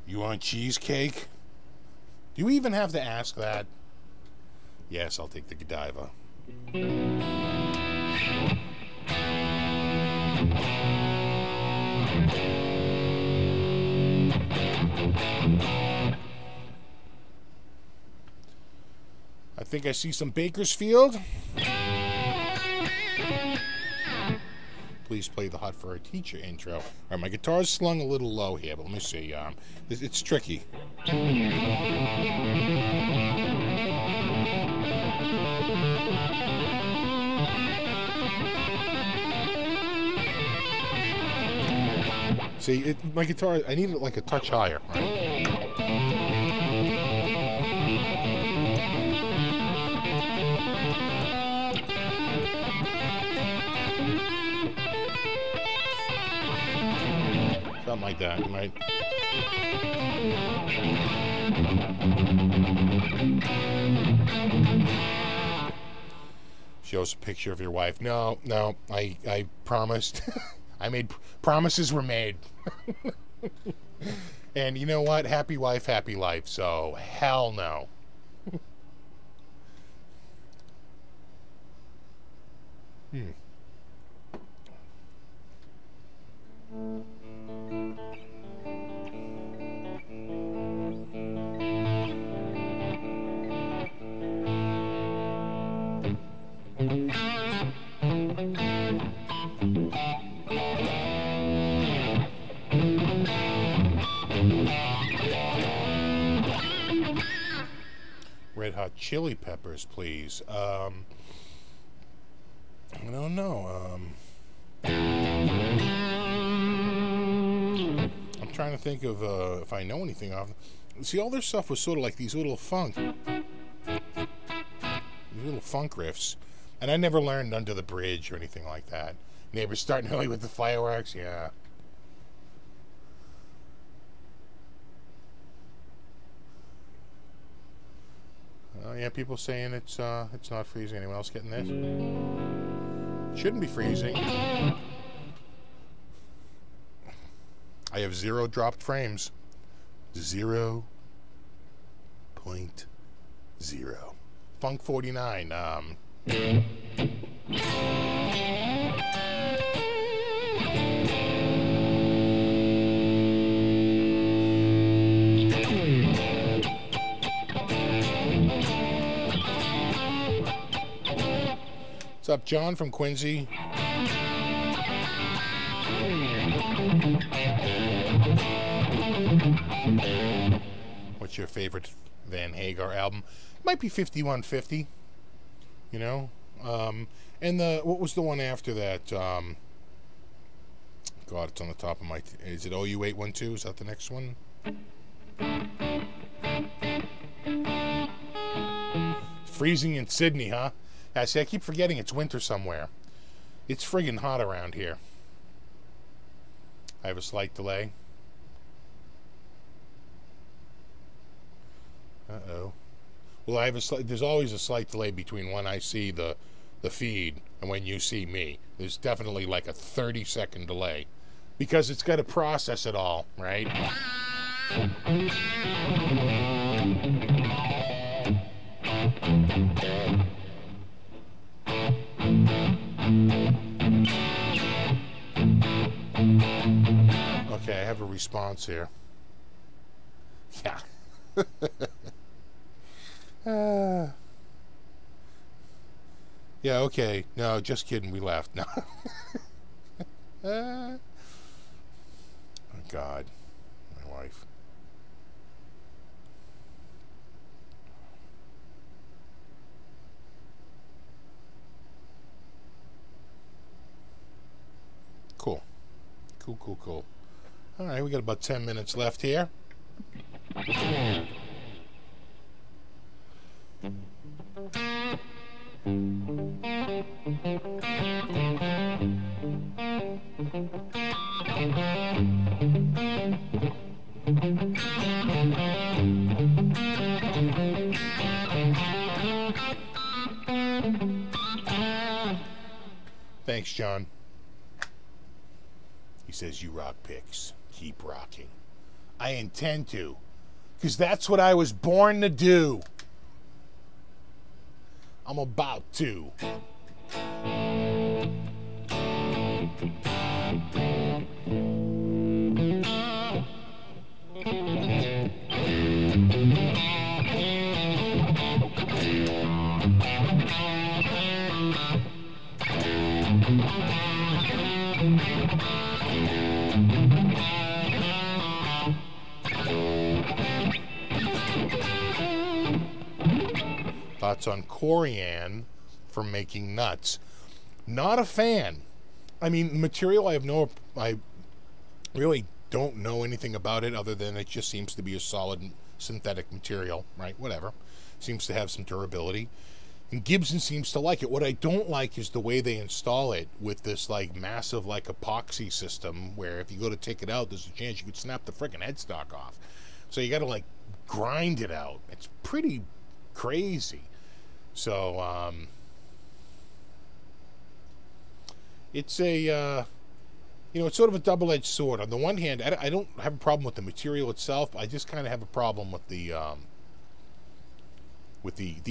"You want cheesecake?" Do you even have to ask that? Yes, I'll take the Godiva. I think I see some Bakersfield. Please play the Hot for a Teacher intro. All right, my guitar's slung a little low here, but let me see. It's tricky. See, my guitar, I need it like a touch higher, right? Something like that, right? Shows a picture of your wife. No, I promised. I made promises were made. And you know what? Happy wife, happy life. So, hell no. Red Hot Chili Peppers, please. I don't know. I'm trying to think of if I know anything of. See, all their stuff was sort of like these little funk riffs. And I never learned Under the Bridge or anything like that. Neighbors starting early with the fireworks, yeah. Oh yeah, people saying it's not freezing. Anyone else getting this? Shouldn't be freezing. I have 0 dropped frames. 0.0. Funk 49. What's up, John from Quincy? What's your favorite Van Hagar album? Might be 5150. You know, and what was the one after that? God, it's on the top of my. Is it OU812? Is that the next one? Freezing in Sydney, huh? Yeah, see, I keep forgetting it's winter somewhere. It's friggin' hot around here. I have a slight delay. Uh-oh. Well, I have there's always a slight delay between when I see the feed and when you see me. There's definitely like a 30-second delay because it's got to process it all, right? Okay, I have a response here. Yeah. Yeah, okay. No, just kidding. We left. No. Oh, God. My wife. Cool. Cool. All right, we got about 10 minutes left here. Thanks, John. He says, you rock picks. Keep rocking. I intend to, because that's what I was born to do. I'm about to. Thoughts on Corian for making nuts? Not a fan. I mean, material, I really don't know anything about it other than it just seems to be a solid synthetic material, right? Whatever. Seems to have some durability. And Gibson seems to like it. What I don't like is the way they install it with this like massive like epoxy system where if you go to take it out, there's a chance you could snap the frickin' headstock off. So you got to like grind it out. It's pretty crazy. So it's a it's sort of a double-edged sword. On the one hand, I don't have a problem with the material itself. I just kind of have a problem with the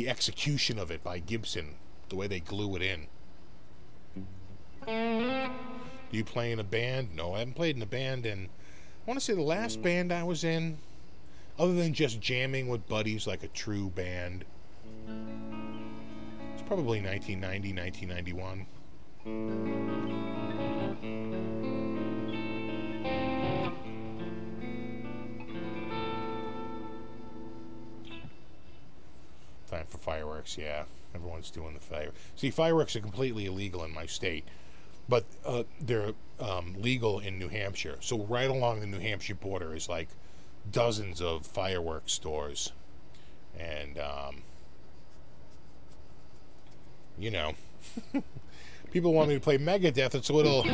execution of it by Gibson, the way they glue it in. Do you play in a band? No, I haven't played in a band in, I want to say the last band I was in, other than just jamming with buddies like a true band, it's probably 1990, 1991. Time for fireworks, yeah. Everyone's doing the fireworks. See, fireworks are completely illegal in my state, but they're legal in New Hampshire. So right along the New Hampshire border is like dozens of fireworks stores. And, you know, people want me to play Megadeth. It's a little...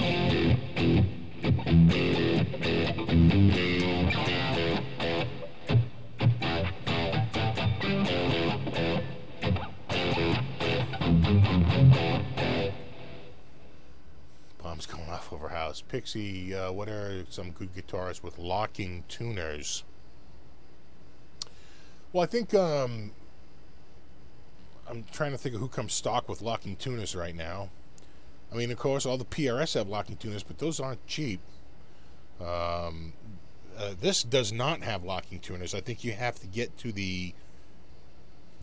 Bombs going off over house. Pixie, what are some good guitars with locking tuners? Well, I think I'm trying to think of who comes stock with locking tuners right now. I mean, of course, all the PRS have locking tuners, but those aren't cheap. This does not have locking tuners. I think you have to get to the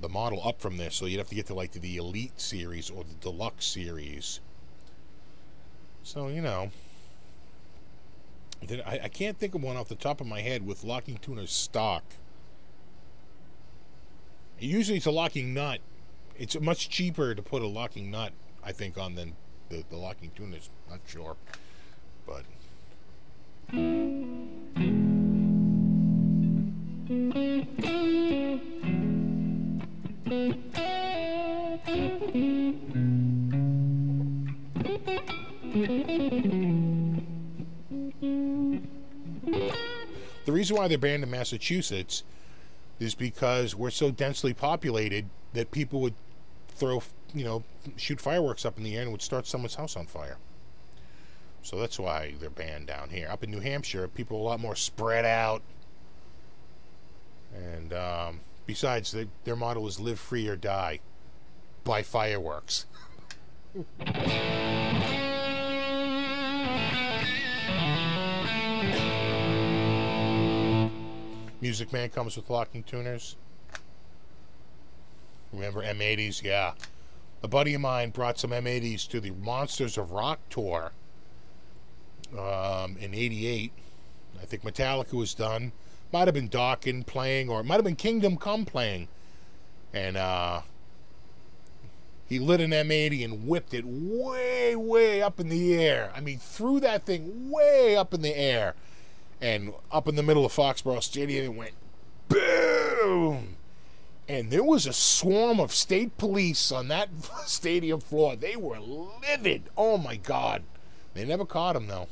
model up from this, so you'd have to get to like the Elite series or the Deluxe series. So, you know, I can't think of one off the top of my head with locking tuners stock. Usually it's a locking nut. It's much cheaper to put a locking nut, I think, on than the locking tuners. Not sure, but... The reason why they're banned in Massachusetts is because we're so densely populated that people would throw, you know, shoot fireworks up in the air and would start someone's house on fire. So that's why they're banned down here. Up in New Hampshire, people are a lot more spread out. And besides, their motto is live free or die by fireworks. Music Man comes with locking tuners. Remember M80s? Yeah. A buddy of mine brought some M80s to the Monsters of Rock tour in '88. I think Metallica was done. Might have been Dawkins playing, or it might have been Kingdom Come playing. And he lit an M80 and whipped it way, way up in the air. I mean, threw that thing way up in the air. And up in the middle of Foxborough Stadium, it went boom. And there was a swarm of state police on that stadium floor. They were livid. Oh, my God. They never caught him, though.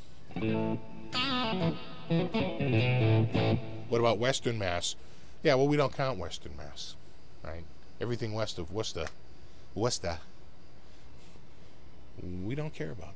What about Western Mass? Yeah, well, we don't count Western Mass, right? Everything west of Worcester, we don't care about.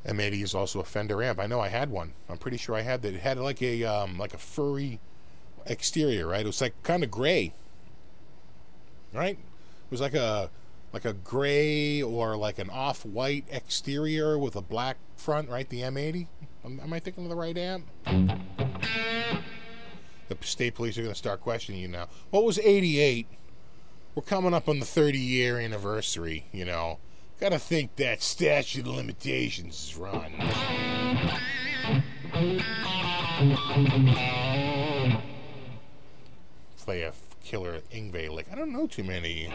M80 is also a Fender amp. I know I had one. I'm pretty sure I had that. It had like a furry exterior, right? It was like kind of gray, right? It was like a gray or like an off-white exterior with a black front, right? The M80. Am I thinking of the right amp? The state police are going to start questioning you now. What was '88? We're coming up on the 30-year anniversary, you know. Got to think that statute of limitations is run. Play a killer Yngwie lick. I don't know too many.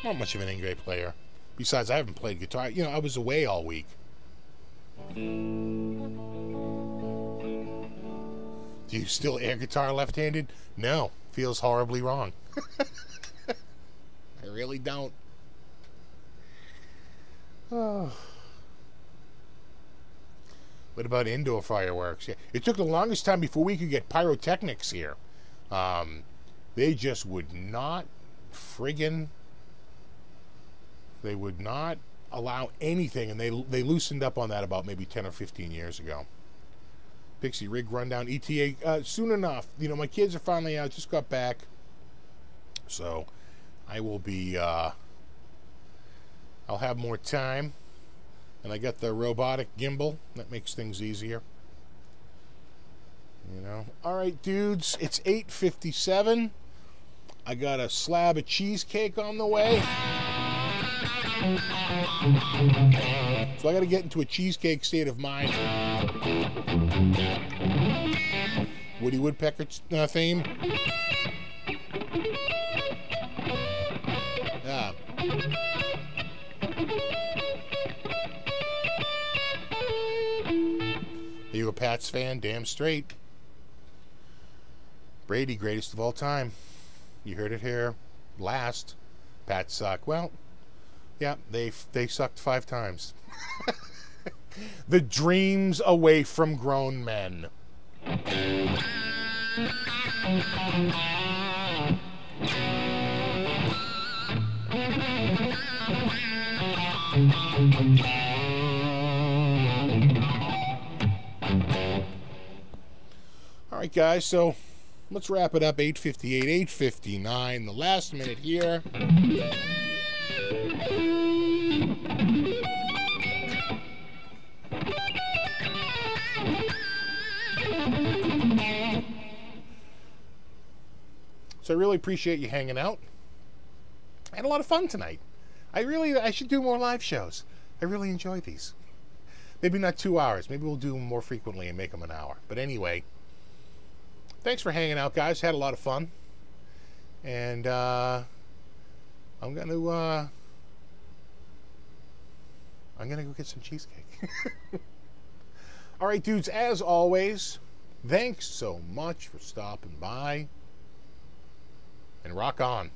Not much of an Yngwie player. Besides, I haven't played guitar. You know, I was away all week. Do you still air guitar left-handed? No. Feels horribly wrong. I really don't. Oh. What about indoor fireworks? Yeah. It took the longest time before we could get pyrotechnics here. They just would not friggin'... They would not allow anything, and they loosened up on that about maybe 10 or 15 years ago. Pixie rig rundown ETA soon enough. You know, my kids are finally out. Just got back, so I will be. I'll have more time, and I got the robotic gimbal that makes things easier. You know. All right, dudes. It's 8:57. I got a slab of cheesecake on the way. So I got to get into a cheesecake state of mind. Woody Woodpecker theme. Yeah. Are you a Pats fan? Damn straight. Brady, greatest of all time. You heard it here last. Pats suck. Well, yeah, they sucked 5 times. The dreams away from grown men. All right, guys, so let's wrap it up. 8:58, 8:59, the last minute here. So I really appreciate you hanging out. I had a lot of fun tonight. I should do more live shows. I really enjoy these. Maybe not 2 hours. Maybe we'll do them more frequently and make them an hour. But anyway, thanks for hanging out, guys. Had a lot of fun. And I'm gonna go get some cheesecake. All right, dudes, as always, thanks so much for stopping by. And rock on.